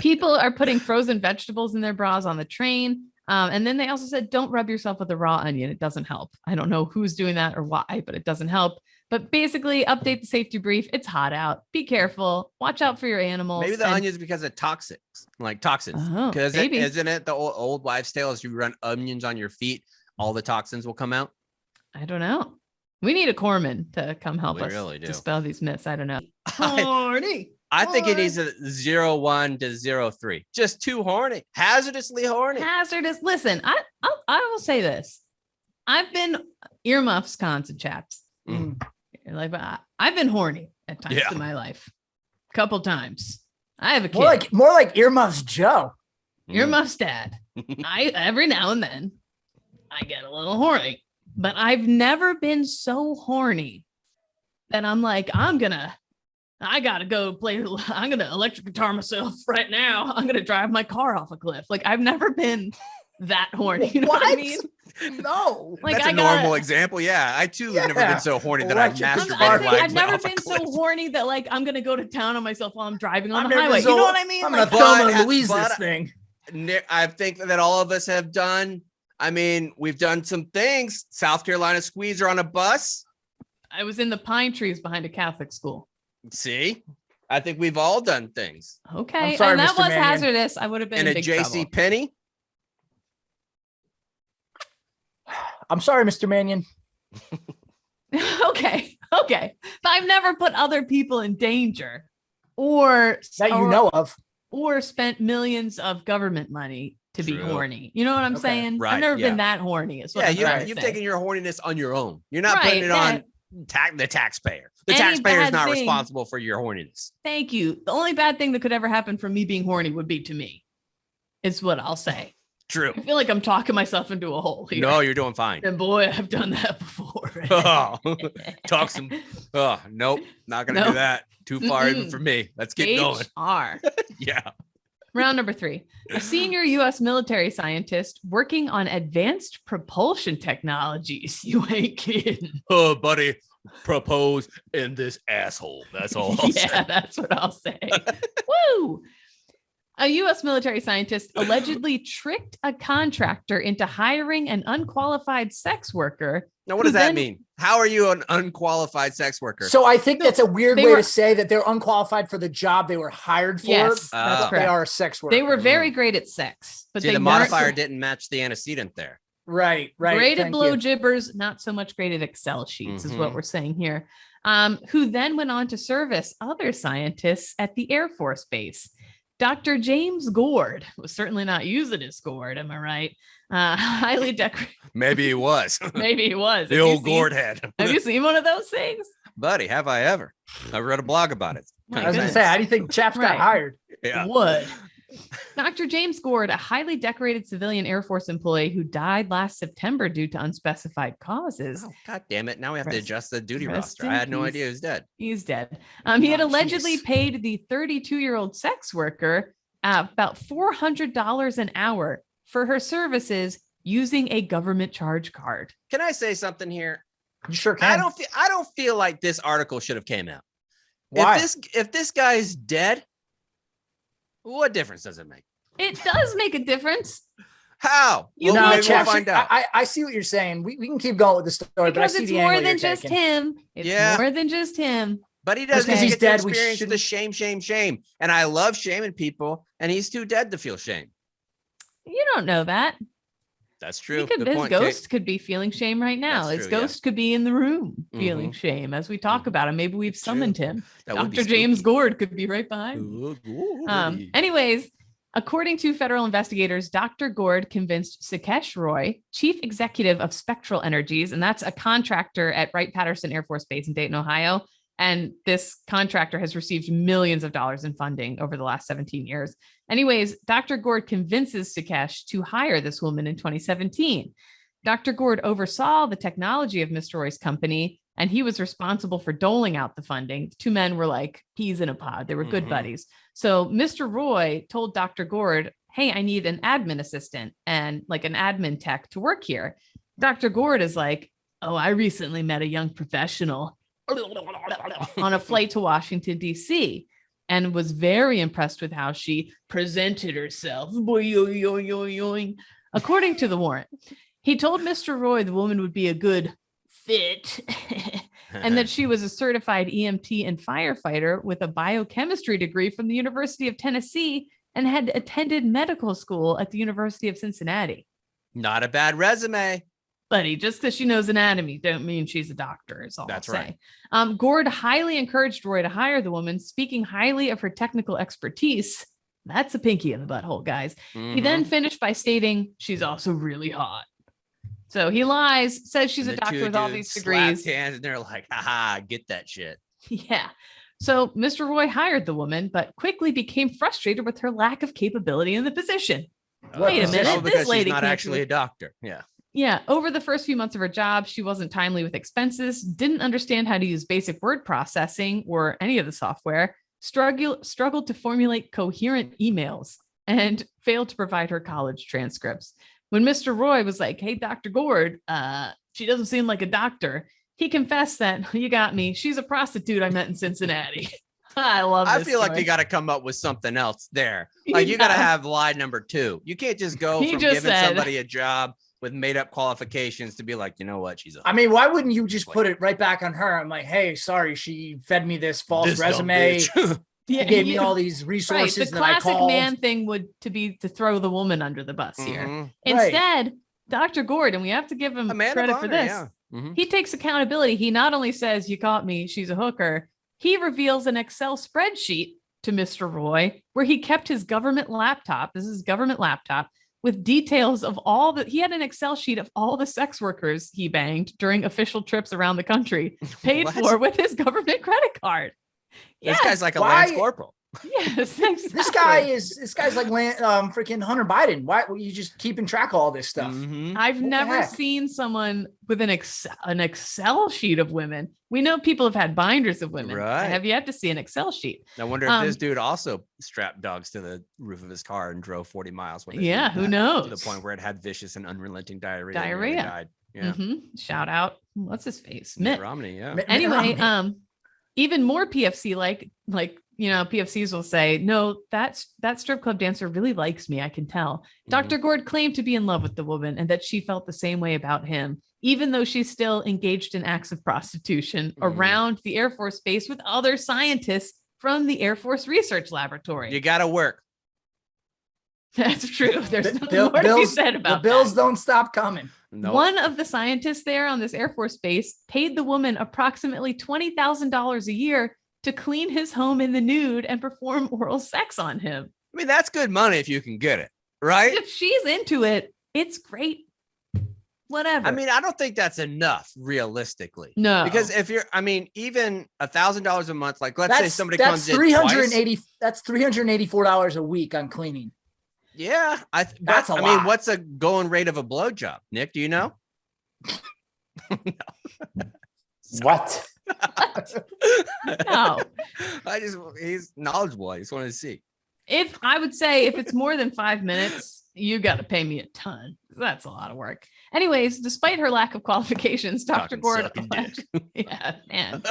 People are putting frozen vegetables in their bras on the train. And then they also said, don't rub yourself with a raw onion. It doesn't help. I don't know who's doing that or why, but it doesn't help. But basically, update the safety brief. It's hot out. Be careful. Watch out for your animals. Maybe the onions because of toxins. Because isn't it the old wives' tale is you run onions on your feet, all the toxins will come out? I don't know. We need a corpsman to come help us really do. dispel these myths. I don't know. Horny. I think it needs a 01 to 03. Just too horny. Hazardously horny. Hazardous. Listen, I will say this. I've been earmuffs, cons, and chaps. Like, I've been horny at times in my life. A couple times. I have a kid. More like earmuffs Joe. Earmuffs dad. Every now and then I get a little horny, but I've never been so horny that I'm like, I gotta go play. I'm gonna electric guitar myself right now. I'm gonna drive my car off a cliff. Like, I've never been that horny. You know what I mean? No. Like, that's a normal example. Yeah. I too have never been so horny that I've masturbated. I've never been so horny that like I'm gonna go to town on myself while I'm driving on the never highway. so- You know what I mean? I'm Like, gonna Thelma and Louise this thing. I think that all of us have done. I mean, we've done some things. South Carolina squeezer on a bus. I was in the pine trees behind a Catholic school. See, I think we've all done things. Okay, I'm sorry, and that Mr. was Mannion. hazardous. I would have been In in a big JC trouble. Penney. I'm sorry, Mr. Mannion. okay, but I've never put other people in danger, or That you know of. or spent millions of government money to be True. horny. You know what I'm Okay. saying? Right, I've never yeah. been that horny. Is what Yeah, I'm trying to you've say. taken your horniness on your own. You're not Right, putting it on the taxpayer. The Any taxpayer is bad not thing- responsible for your horniness. Thank you. The only bad thing that could ever happen from me being horny would be to me. Is what I'll say. True. I feel like I'm talking myself into a hole here. No, you're doing fine. And boy, I've done that before. Oh, talk some. Oh, nope. Not going to do Nope. that. Too far even Mm-mm. for me. Let's get going. HR. Yeah. Round number 3. A senior U.S. military scientist working on advanced propulsion technologies. You ain't kidding. Oh, buddy, propose in this asshole. That's all I'll say. Yeah, that's what I'll say. Woo! A U.S. military scientist allegedly tricked a contractor into hiring an unqualified sex worker. Now, what does who that then- mean? How are you an unqualified sex worker? So I think that's a weird They way were- to say that they're unqualified for the job they were hired for. Yes, that's They correct. are a sex worker. They were very great at sex, but See, they the weren't- modifier didn't match the antecedent there. Right. Great at Thank blow you. gibbers, not so much great at Excel sheets, is what Mhm. we're saying here. Who then went on to service other scientists at the Air Force Base. Dr. James Gord was certainly not using his gourd, am I right? Highly decorated. Maybe he was. Maybe he was. The old gourd head. Have you seen one of those things? Buddy, have I ever? I read a blog about it. My I was gonna goodness. say, how do you think Chaps got Right. hired? Yeah. Would. Dr. James Gord, a highly decorated civilian Air Force employee who died last September due to unspecified causes. Oh, God damn it. Now we have to Rest- adjust the duty rest roster. in I had no peace. idea he was dead. He's dead. He had Oh, allegedly jeez. paid the 32-year-old sex worker about $400 an hour for her services using a government charge card. Can I say something here? You sure can. I don't feel like this article should have came out. Why? If this guy's dead, what difference does it make? It does make a difference How? You Well, know, maybe we'll Chaps, find out. I see what you're saying. We can keep going with the story, but I because see it's the more angle than you're just taking. him. It's Yeah. more than just him. But he Just doesn't 'cause get he's to dead, we experience the shouldn't- shame. And I love shaming people, and he's too dead to feel shame. You don't know that. That's He true. could, Good his point, ghost Kate. could be feeling shame right now. That's His true, yeah. ghost could be in the room feeling Mhm. shame as we talk Mhm. about him. Maybe we've True. summoned him. That would be Dr. James spooky. Gord could be right behind me. Ooh. Anyways, according to federal investigators, Dr. Gord convinced Sakesh Roy, chief executive of Spectral Energies, and that's a contractor at Wright-Patterson Air Force Base in Dayton, Ohio. And this contractor has received millions of dollars in funding over the last 17 years. Anyways, Dr. Gord convinces Sakesh to hire this woman in 2017. Dr. Gord oversaw the technology of Mr. Roy's company, and he was responsible for doling out the funding. The two men were like peas in a pod. They were good Mhm. buddies. So Mr. Roy told Dr. Gord, hey, I need an admin assistant and like an admin tech to work here. Dr. Gord is like, oh, I recently met a young professional on a flight to Washington, D.C., and was very impressed with how she presented herself. According to the warrant, he told Mr. Roy the woman would be a good fit and that she was a certified EMT and firefighter with a biochemistry degree from the University of Tennessee and had attended medical school at the University of Cincinnati. Not a bad resume. Buddy, just because she knows anatomy don't mean she's a doctor, is all That's I'll right. say. Gord highly encouraged Roy to hire the woman, speaking highly of her technical expertise. That's a pinky in the butthole, guys. He Mhm. then finished by stating she's also really hot. So he lies, says she's And a the doctor two with all dudes these slapped degrees. hands, and they're like, haha, get that shit. Yeah. So Mr. Roy hired the woman, but quickly became frustrated with her lack of capability in the position. Wait a minute, Oh, this because lady she's not can't actually do a doctor. Yeah. Yeah, over the first few months of her job, she wasn't timely with expenses, didn't understand how to use basic word processing or any of the software, struggled to formulate coherent emails, and failed to provide her college transcripts. When Mr. Roy was like, hey, Dr. Gord, she doesn't seem like a doctor, he confessed that, you got me, she's a prostitute I met in Cincinnati. I love this I feel like story. you got to come up with something else there. Like you got to Yeah. have lie number 2. You can't just go He from just giving said- somebody a job with made up qualifications to be like, you know what? She's a I mean, why wouldn't you just put it right back on her? I'm like, hey, sorry, she fed me this false This dumb resume. bitch. Yeah, She gave me you- all these Right. resources The that I classic called. man thing would to throw the woman under the bus here. Mhm. Instead, Dr. Gord, and we have to give him A man of credit for honor, this. yeah. Mhm. He takes accountability. He not only says, you caught me, she's a hooker. He reveals an Excel spreadsheet to Mr. Roy where he kept his government laptop. This is his government laptop with details of all that. He had an Excel sheet of all the sex workers he banged during official trips around the country, paid What? for with his government credit card. This Yes. guy's like a Why- Lance Corporal. Yes, This guy's like freaking Hunter Biden. Why are you just keeping track of all this stuff? Mhm. I've What the never heck? seen someone with an Excel sheet of women. We know people have had binders of women. Right. I have yet to see an Excel sheet. I wonder if this Um, dude also strapped dogs to the roof of his car and drove 40 miles. When they Yeah, did who that, knows? To the point where it had vicious and unrelenting diarrhea. and nearly Diarrhea. died. Yeah. Shout out. What's his face? Mitt Mitt. Romney. Yeah. Mitt Anyway, Romney. even more PFC like PFCs will say, no, that strip club dancer really likes me. I can tell. Mm-hmm. Dr. Gord claimed to be in love with the woman and that she felt the same way about him, even though she's still engaged in acts of prostitution Mhm. around the Air Force Base with other scientists from the Air Force Research Laboratory. You got to work. That's true. There's The nothing more to be bills, said the about bills that. don't stop coming. No. One of the scientists there on this Air Force base paid the woman approximately $20,000 a year to clean his home in the nude and perform oral sex on him. I mean, that's good money if you can get it, right? If she's into it, it's great. Whatever. I mean, I don't think that's enough realistically. no, Because if you're, I mean, even $1,000 a month, like let's say somebody comes in 380. twice. That's $384 a week on cleaning. Yeah, That's a I lot. mean, what's a going rate of a blowjob? Nick, do you know? What? no. He's knowledgeable. I just wanted to see. If I would say if it's more than 5 minutes, you got to pay me a ton. That's a lot of work. Anyways, despite her lack of qualifications, Dr. Fucking Gord, sucking dick. yeah, man,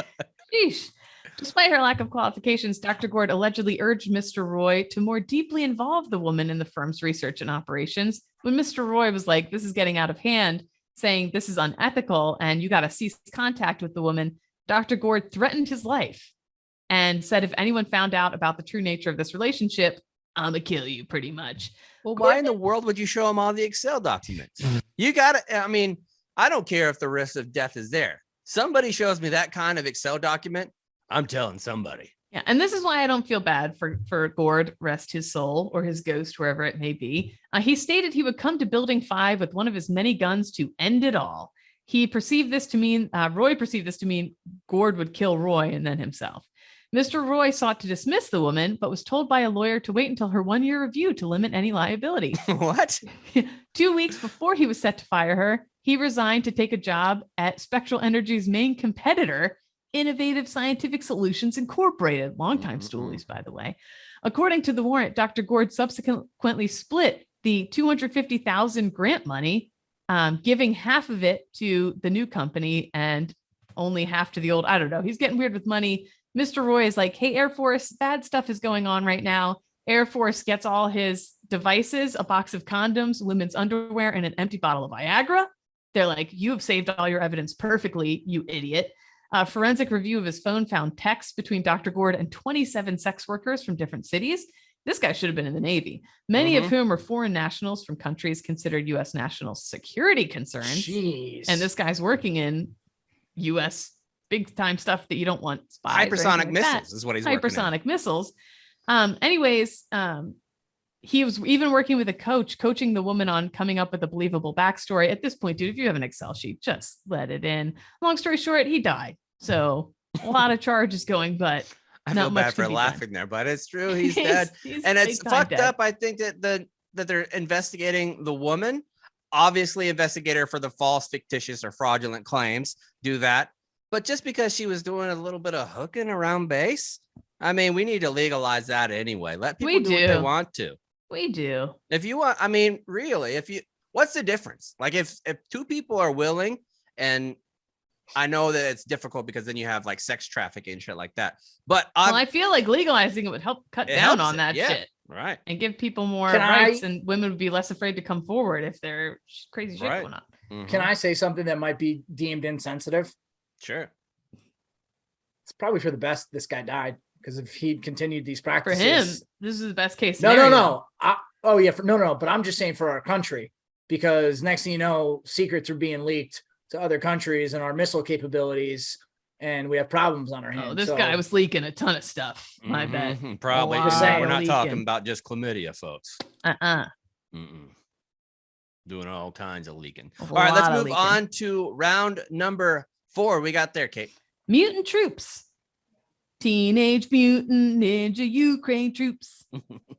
sheesh. Despite her lack of qualifications, Dr. Gord allegedly urged Mr. Roy to more deeply involve the woman in the firm's research and operations. When Mr. Roy was like, "This is getting out of hand," saying this is unethical and you got to cease contact with the woman, Dr. Gord threatened his life and said if anyone found out about the true nature of this relationship, I'm gonna kill you, pretty much. Well, why in the world would you show him all the Excel documents? You got to, I mean, I don't care if the risk of death is there. Somebody shows me that kind of Excel document, I'm telling somebody. Yeah, and this is why I don't feel bad for Gord, rest his soul, or his ghost, wherever it may be. He stated he would come to Building 5 with one of his many guns to end it all. He perceived this to mean, Roy perceived this to mean Gord would kill Roy and then himself. Mr. Roy sought to dismiss the woman, but was told by a lawyer to wait until her 1-year review to limit any liability. What? 2 weeks before he was set to fire her, he resigned to take a job at Spectral Energy's main competitor, Innovative Scientific Solutions Incorporated. Longtime stoolies, by the way. According to the warrant, Dr. Gord subsequently split the $250,000 grant money, giving half of it to the new company and only half to the old. I don't know. He's getting weird with money. Mr. Roy is like, "Hey, Air Force, bad stuff is going on right now." Air Force gets all his devices, a box of condoms, women's underwear, and an empty bottle of Viagra. They're like, "You have saved all your evidence perfectly, you idiot." A forensic review of his phone found texts between Dr. Gord and 27 sex workers from different cities. This guy should have been in the Navy, many of whom are foreign nationals from countries considered U.S. national security concerns. Jeez. And this guy's working in U.S. big time stuff that you don't want spies. Hypersonic missiles is what he's working on. Hypersonic missiles. He was even working with a coach, coaching the woman on coming up with a believable backstory. At this point, dude, if you have an Excel sheet, just let it in. Long story short, he died. So a lot of charges going, but I not feel much bad for can be laughing there, but it's true. He's dead. he's And it's big time fucked dead. up. I think that they're investigating the woman. Obviously, investigate her for the false, fictitious, or fraudulent claims. Do that. But just because she was doing a little bit of hooking around base, I mean, we need to legalize that anyway. Let people do what they want to. We do. If you want, I mean, really, what's the difference? Like if 2 people are willing, and I know that it's difficult because then you have like sex trafficking and shit like that. But I feel like legalizing it would help cut down helps on it, that yeah. shit. Right. And give people more Can rights, I- and women would be less afraid to come forward if there's crazy shit Right. going on. Mhm. Can I say something that might be deemed insensitive? Sure. It's probably for the best this guy died, because if he'd continued these For practices, him, this is the best case no, scenario. no. But I'm just saying for our country, because next thing you know, secrets are being leaked to other countries and our missile capabilities, and we have problems on our hands. Oh, this So, guy was leaking a ton of stuff. I bet. Mhm. Probably. A lot We're of not talking leaking. about just chlamydia, folks. Uh-uh. Doing all kinds of leaking. A All right, let's lot of move leaking. on to round number 4. We got there, Kate. Mutant troops. Teenage Mutant Ninja Ukraine troops.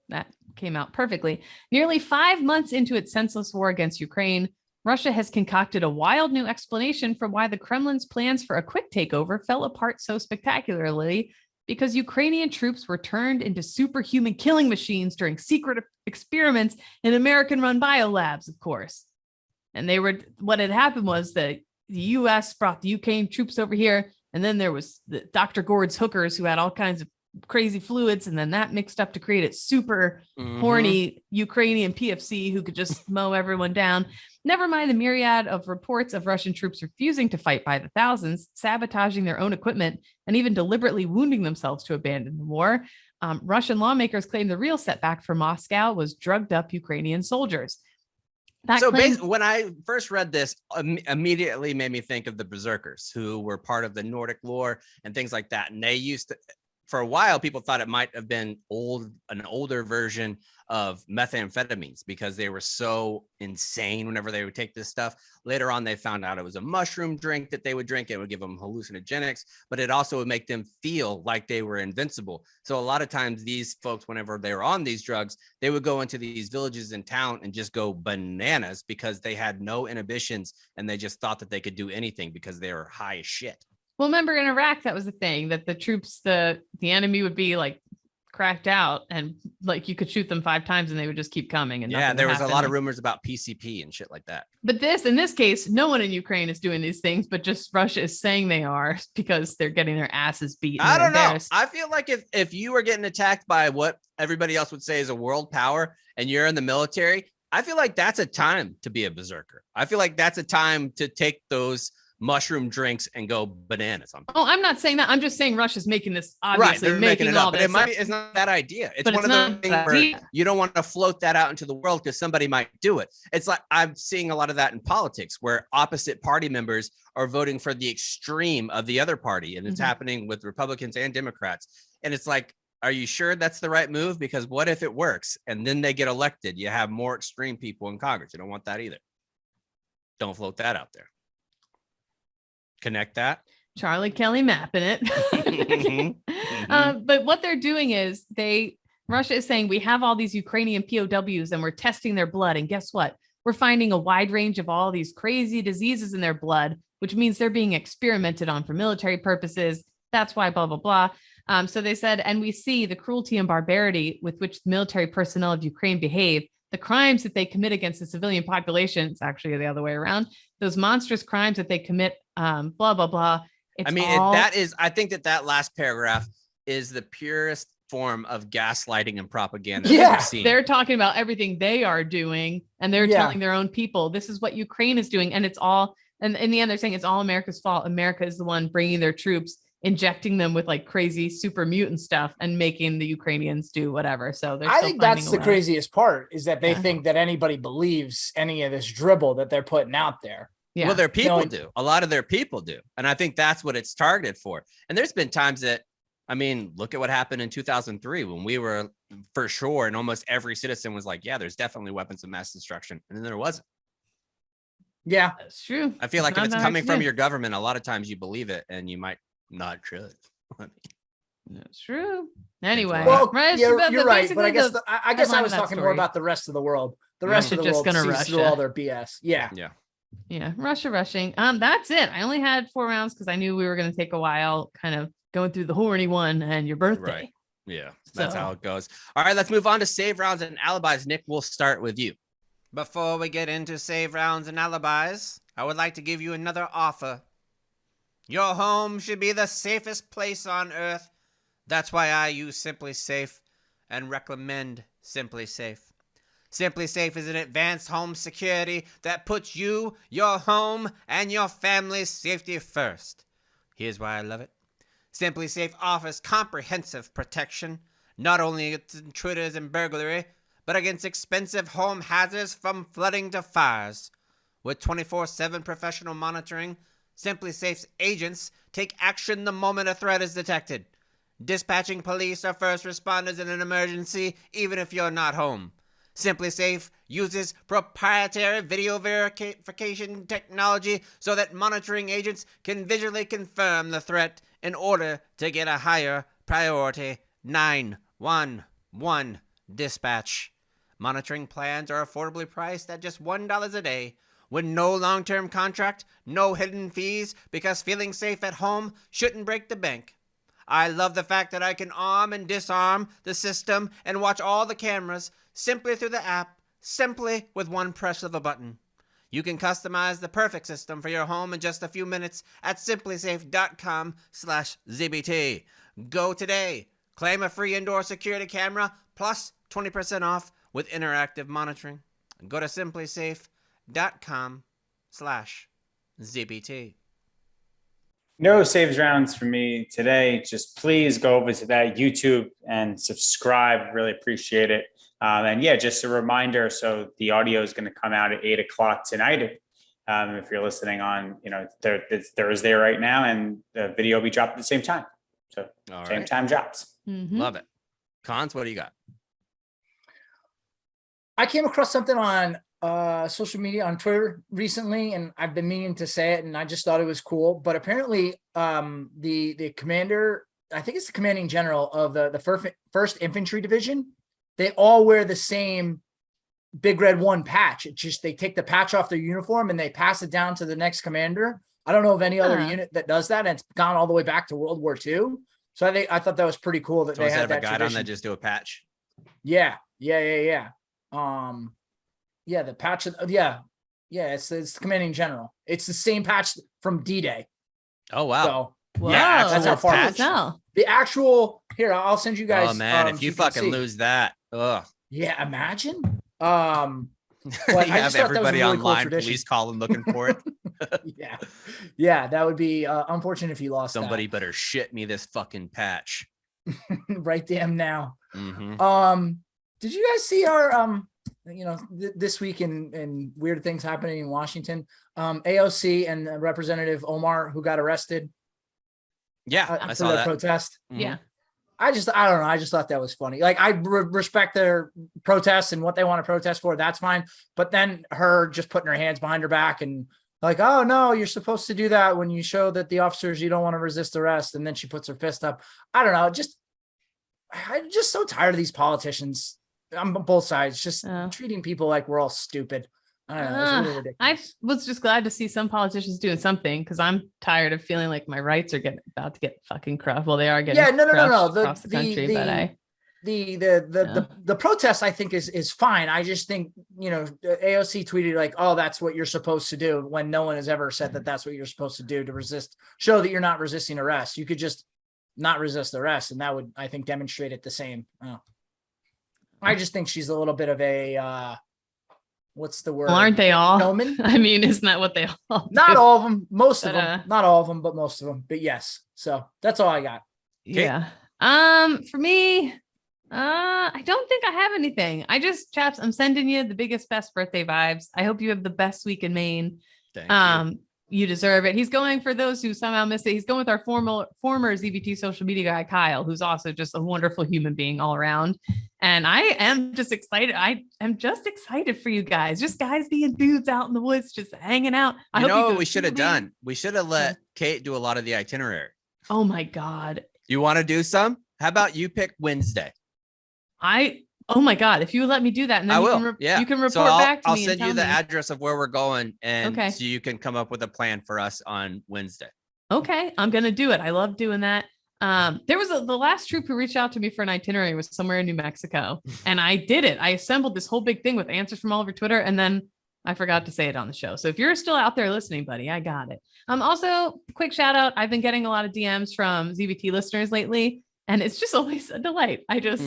That came out perfectly. Nearly 5 months into its senseless war against Ukraine, Russia has concocted a wild new explanation for why the Kremlin's plans for a quick takeover fell apart so spectacularly, because Ukrainian troops were turned into superhuman killing machines during secret experiments in American-run BioLabs, of course. And what had happened was that the U.S. brought the Ukraine troops over here, and then there was the Dr. Gord's hookers who had all kinds of crazy fluids, and then that mixed up to create a super horny Ukrainian PFC who could just mow everyone down. Never mind the myriad of reports of Russian troops refusing to fight by the thousands, sabotaging their own equipment, and even deliberately wounding themselves to abandon the war. Russian lawmakers claim the real setback for Moscow was drugged up Ukrainian soldiers. When I first read this, immediately made me think of the Berserkers, who were part of the Nordic lore and things like that. And they used to, for a while, people thought it might have been an older version of methamphetamines because they were so insane whenever they would take this stuff. Later on, they found out it was a mushroom drink that they would drink. It would give them hallucinogenics, but it also would make them feel like they were invincible. So a lot of times these folks, whenever they were on these drugs, they would go into these villages in town and just go bananas because they had no inhibitions and they just thought that they could do anything because they were high as shit. Well, remember in Iraq, that was the thing, that the troops, the enemy would be like cracked out and like you could shoot them 5 times and they would just keep coming. And yeah, there was a lot of rumors about PCP and shit like that. But in this case, no one in Ukraine is doing these things, but just Russia is saying they are because they're getting their asses beat. I don't know. I feel like if you were getting attacked by what everybody else would say is a world power and you're in the military, I feel like that's a time to be a berserker. I feel like that's a time to take those mushroom drinks and go bananas on. Oh, I'm not saying that. I'm just saying Russia's making this, obviously, right, making it up. But it's not that idea. It's one of the things where you don't want to float that out into the world because somebody might do it. It's like I'm seeing a lot of that in politics where opposite party members are voting for the extreme of the other party. And it's happening with Republicans and Democrats. And it's like, are you sure that's the right move? Because what if it works and then they get elected? You have more extreme people in Congress. You don't want that either. Don't float that out there. Connect that. Charlie Kelly mapping it. But what they're doing is Russia is saying we have all these Ukrainian POWs and we're testing their blood. And guess what? We're finding a wide range of all these crazy diseases in their blood, which means they're being experimented on for military purposes. That's why blah, blah, blah. So they said, and we see the cruelty and barbarity with which military personnel of Ukraine behave, the crimes that they commit against the civilian population. It's actually the other way around. Those monstrous crimes that they commit, blah, blah, blah. I think that last paragraph is the purest form of gaslighting and propaganda. Yeah, they're talking about everything they are doing and they're telling their own people, this is what Ukraine is doing. And it's all, and in the end, they're saying it's all America's fault. America is the one bringing their troops, injecting them with like crazy super mutant stuff and making the Ukrainians do whatever. So I think that's the craziest part is that they think that anybody believes any of this dribble that they're putting out there. Yeah. Well, their people do. A lot of their people do. And I think that's what it's targeted for. And there's been times that, I mean, look at what happened in 2003 when we were for sure. And almost every citizen was like, yeah, there's definitely weapons of mass destruction. And then there wasn't. Yeah, that's true. I feel like if it's coming from your government, a lot of times you believe it and you might not should. That's true. Anyway, well, you're right. But I guess I was talking more about the rest of the world. The rest of the world sees through all their BS. Yeah. Russia rushing. That's it. I only had 4 rounds because I knew we were going to take a while kind of going through the horny one and your birthday. Right. Yeah, that's how it goes. All right, let's move on to save rounds and alibis. Nick, we'll start with you. Before we get into save rounds and alibis, I would like to give you another offer. Your home should be the safest place on earth. That's why I use SimpliSafe and recommend SimpliSafe. SimpliSafe is an advanced home security that puts you, your home, and your family's safety first. Here's why I love it. SimpliSafe offers comprehensive protection, not only against intruders and burglary, but against expensive home hazards from flooding to fires. With 24/7 professional monitoring, SimpliSafe's agents take action the moment a threat is detected, dispatching police or first responders in an emergency, even if you're not home. SimpliSafe uses proprietary video verification technology so that monitoring agents can visually confirm the threat in order to get a higher priority 911 dispatch. Monitoring plans are affordably priced at just $1 a day, with no long-term contract, no hidden fees, because feeling safe at home shouldn't break the bank. I love the fact that I can arm and disarm the system and watch all the cameras simply through the app, simply with one press of a button. You can customize the perfect system for your home in just a few minutes at simplisafe.com/ZBT. Go today. Claim a free indoor security camera plus 20% off with interactive monitoring. Go to simplisafe.com/ZBT. No saves rounds for me today. Just please go over to that YouTube and subscribe. Really appreciate it. And yeah, just a reminder. So the audio is going to come out at 8 o'clock tonight. If you're listening on, it's Thursday right now, and the video will be dropped at the same time. So same time drops. Love it. Cons, what do you got? I came across something on social media on Twitter recently, and I've been meaning to say it, and I just thought it was cool. But apparently, the commander, I think it's the commanding general of the First Infantry Division, they all wear the same Big Red 1 patch. It's just they take the patch off their uniform and they pass it down to the next commander. I don't know of any other unit that does that, and it's gone all the way back to World War II. So I thought that was pretty cool that So they instead had of a that guide on tradition. that, just do a patch. Yeah. The patch. It's the commanding general. It's the same patch from D-Day. Oh wow. So Whoa, Yeah, that's how far patch. the actual here. I'll send you guys. Oh man, if so you can fucking see. lose that, ugh. Yeah, imagine. You But I have just thought that was a everybody really cool online, tradition. police calling looking for it. Yeah, that would be unfortunate if you lost Somebody better shit me this fucking patch. that. Right damn now. Mhm. Did you guys see our this week in weird things happening in Washington? AOC and Representative Omar, who got arrested Yeah, I for saw their that. protest. Mhm. Yeah. I don't know. I just thought that was funny. Like, I respect their protests and what they want to protest for. That's fine. But then her just putting her hands behind her back and like, oh no, you're supposed to do that when you show that the officers, you don't want to resist arrest. And then she puts her fist up. I don't know. I'm just so tired of these politicians on both sides, just treating people like we're all stupid. I don't know. It's really ridiculous. I was just glad to see some politicians doing something, because I'm tired of feeling like my rights are about to get fucking crushed. Well, they are getting no. across the country, but the protest, I think, is fine. I just think, AOC tweeted like, oh, that's what you're supposed to do, when no one has ever said that that's what you're supposed to do to resist, show that you're not resisting arrest. You could just not resist arrest, and that would, I think, demonstrate it the same. I just think she's a little bit of a what's the word? Well, aren't they all? Showman? I mean, isn't that what they all Not do? all of them, most of But, them, not all of them, but most of them. But yes, so that's all I got. Yeah. For me, I don't think I have anything. Chaps, I'm sending you the biggest, best birthday vibes. I hope you have the best week in Maine. Thank you. You deserve it. He's going, for those who somehow missed it, he's going with our former ZBT social media guy, Kyle, who's also just a wonderful human being all around. And I am just excited. I am just excited for you guys. Just guys being dudes out in the woods, just hanging out. You know what we should have done? We should have let Kate do a lot of the itinerary. Oh my God. You want to do some? How about you pick Wednesday? Oh my God, if you would let me do that, and then I you will. can you can report So back to I'll me. send you the address of where we're going, and Okay. so you can come up with a plan for us on Wednesday. Okay, I'm gonna do it. I love doing that. There was the last troop who reached out to me for an itinerary was somewhere in New Mexico, and I did it. I assembled this whole big thing with answers from all over Twitter, and then I forgot to say it on the show. So if you're still out there listening, buddy, I got it. Also, quick shout out. I've been getting a lot of DMs from ZBT listeners lately, and it's just always a delight. I just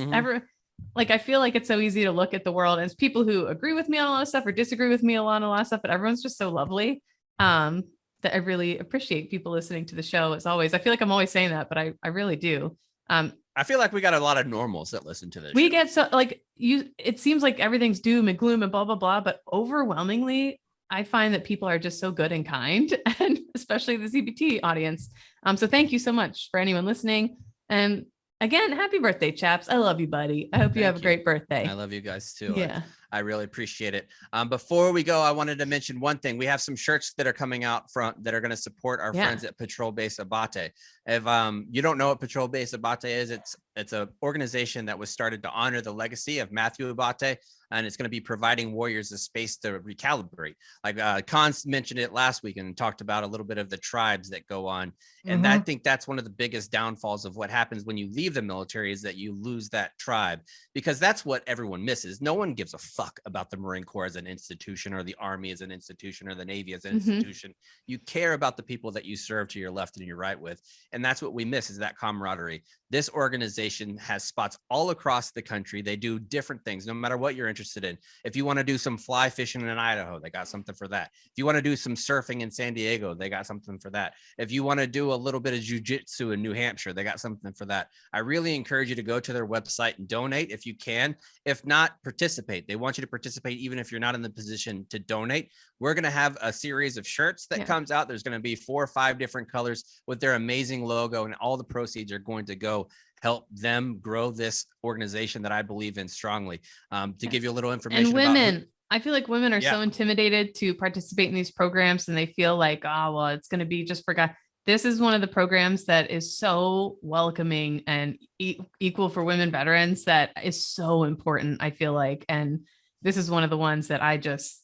I feel like it's so easy to look at the world as people who agree with me on a lot of stuff or disagree with me on a lot of stuff, but everyone's just so lovely. That I really appreciate people listening to the show as always. I feel like I'm always saying that, but I really do. I feel like we got a lot of normals that listen to this. We get so it seems like everything's doom and gloom and blah, blah, blah. But overwhelmingly, I find that people are just so good and kind, and especially the ZBT audience. So thank you so much for anyone listening. And again, happy birthday, Chaps. I love you, buddy. I hope you have a great birthday. I love you guys too. Yeah. I really appreciate it. Before we go, I wanted to mention one thing. We have some shirts that are coming out that are going to support our friends at Patrol Base Abate. If you don't know what Patrol Base Abate is, it's an organization that was started to honor the legacy of Matthew Abate, and it's going to be providing warriors a space to recalibrate. Like Cons mentioned it last week and talked about a little bit of the tribes that go on. And I think that's one of the biggest downfalls of what happens when you leave the military, is that you lose that tribe, because that's what everyone misses. No one gives a fuck fuck about the Marine Corps as an institution, or the Army as an institution, or the Navy as an Mhm. institution. You care about the people that you serve to your left and your right with. And that's what we miss, is that camaraderie. This organization has spots all across the country. They do different things, no matter what you're interested in. If you want to do some fly fishing in Idaho, they got something for that. If you want to do some surfing in San Diego, they got something for that. If you want to do a little bit of jujitsu in New Hampshire, they got something for that. I really encourage you to go to their website and donate if you can. If not, participate. They want you to participate even if you're not in the position to donate. We're going to have a series of shirts that comes out. There's going to be 4 or 5 different colors with their amazing logo, and all the proceeds are going to go help them grow this organization that I believe in strongly. To give you a little information And women, about I feel like women are so intimidated to participate in these programs, and they feel like, oh, well, it's going to be just for guys. This is one of the programs that is so welcoming and equal for women veterans that is so important, I feel like. And this is one of the ones that I just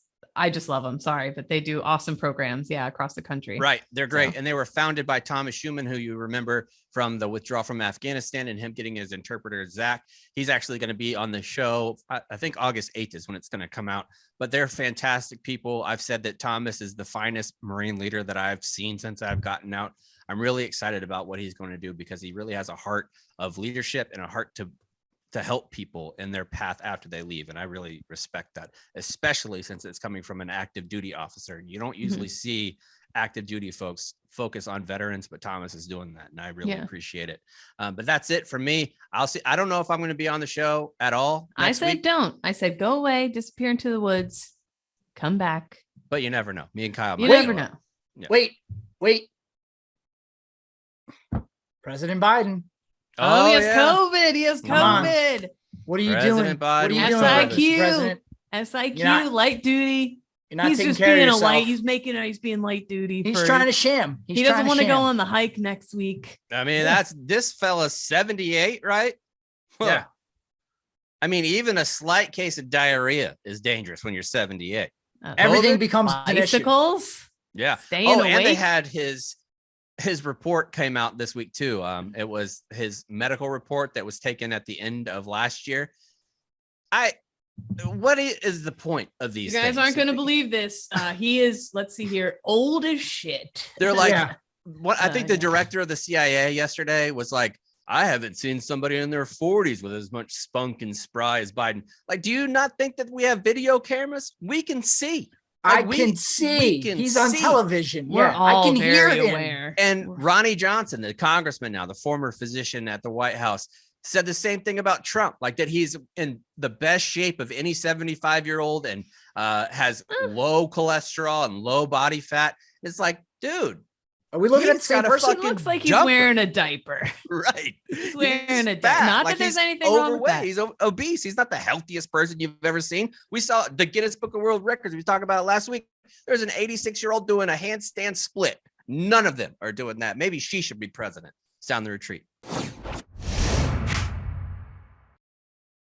love them. Sorry, but they do awesome programs. Yeah. Across the country. Right. They're great. So. And they were founded by Thomas Schuman, who you remember from the withdrawal from Afghanistan and him getting his interpreter, Zach. He's actually going to be on the show. I think August 8th is when it's going to come out, but they're fantastic people. I've said that Thomas is the finest Marine leader that I've seen since I've gotten out. I'm really excited about what he's going to do, because he really has a heart of leadership and a heart to help people in their path after they leave. And I really respect that, especially since it's coming from an active duty officer. You don't usually see active duty folks focus on veterans, but Thomas is doing that, and I really appreciate it. But that's it for me. I don't know if I'm going to be on the show at all. I said week. don't. I said go away, disappear into the woods, come back. But you never know. Me and Kyle. You never know. Yeah. Wait. President Biden. Oh, he has COVID. He has COVID. What are you President doing? Biden. What are you doing? doing? SIQ, light duty. You're not He's taking just care being of yourself. He's being light duty. He's trying to sham. He doesn't want to go on the hike next week. I mean, that's this fella's 78, right? Yeah. I mean, even a slight case of diarrhea is dangerous when you're 78. Everything becomes an issue. Bicycles. Yeah. Staying awake. And they had his report came out this week too. It was his medical report that was taken at the end of last year. What is the point of these? You guys things? aren't going to believe this. He is, let's see here, old as shit. They're like, I think the director of the CIA yesterday was like, I haven't seen somebody in their 40s with as much spunk and spry as Biden. Like, do you not think that we have video cameras? We can see. I can see. He's on television. We're all I can hear very him. aware. And Ronnie Johnson, the congressman now, the former physician at the White House, said the same thing about Trump, like that he's in the best shape of any 75-year-old and has low cholesterol and low body fat. It's like, dude, are we looking at the same person? It looks like he's wearing a diaper. Right. He's wearing a diaper. Not that there's anything wrong with that. He's obese. He's not the healthiest person you've ever seen. We saw the Guinness Book of World Records. We talked about it last week. There's an 86-year-old doing a handstand split. None of them are doing that. Maybe she should be president. Sound the retreat.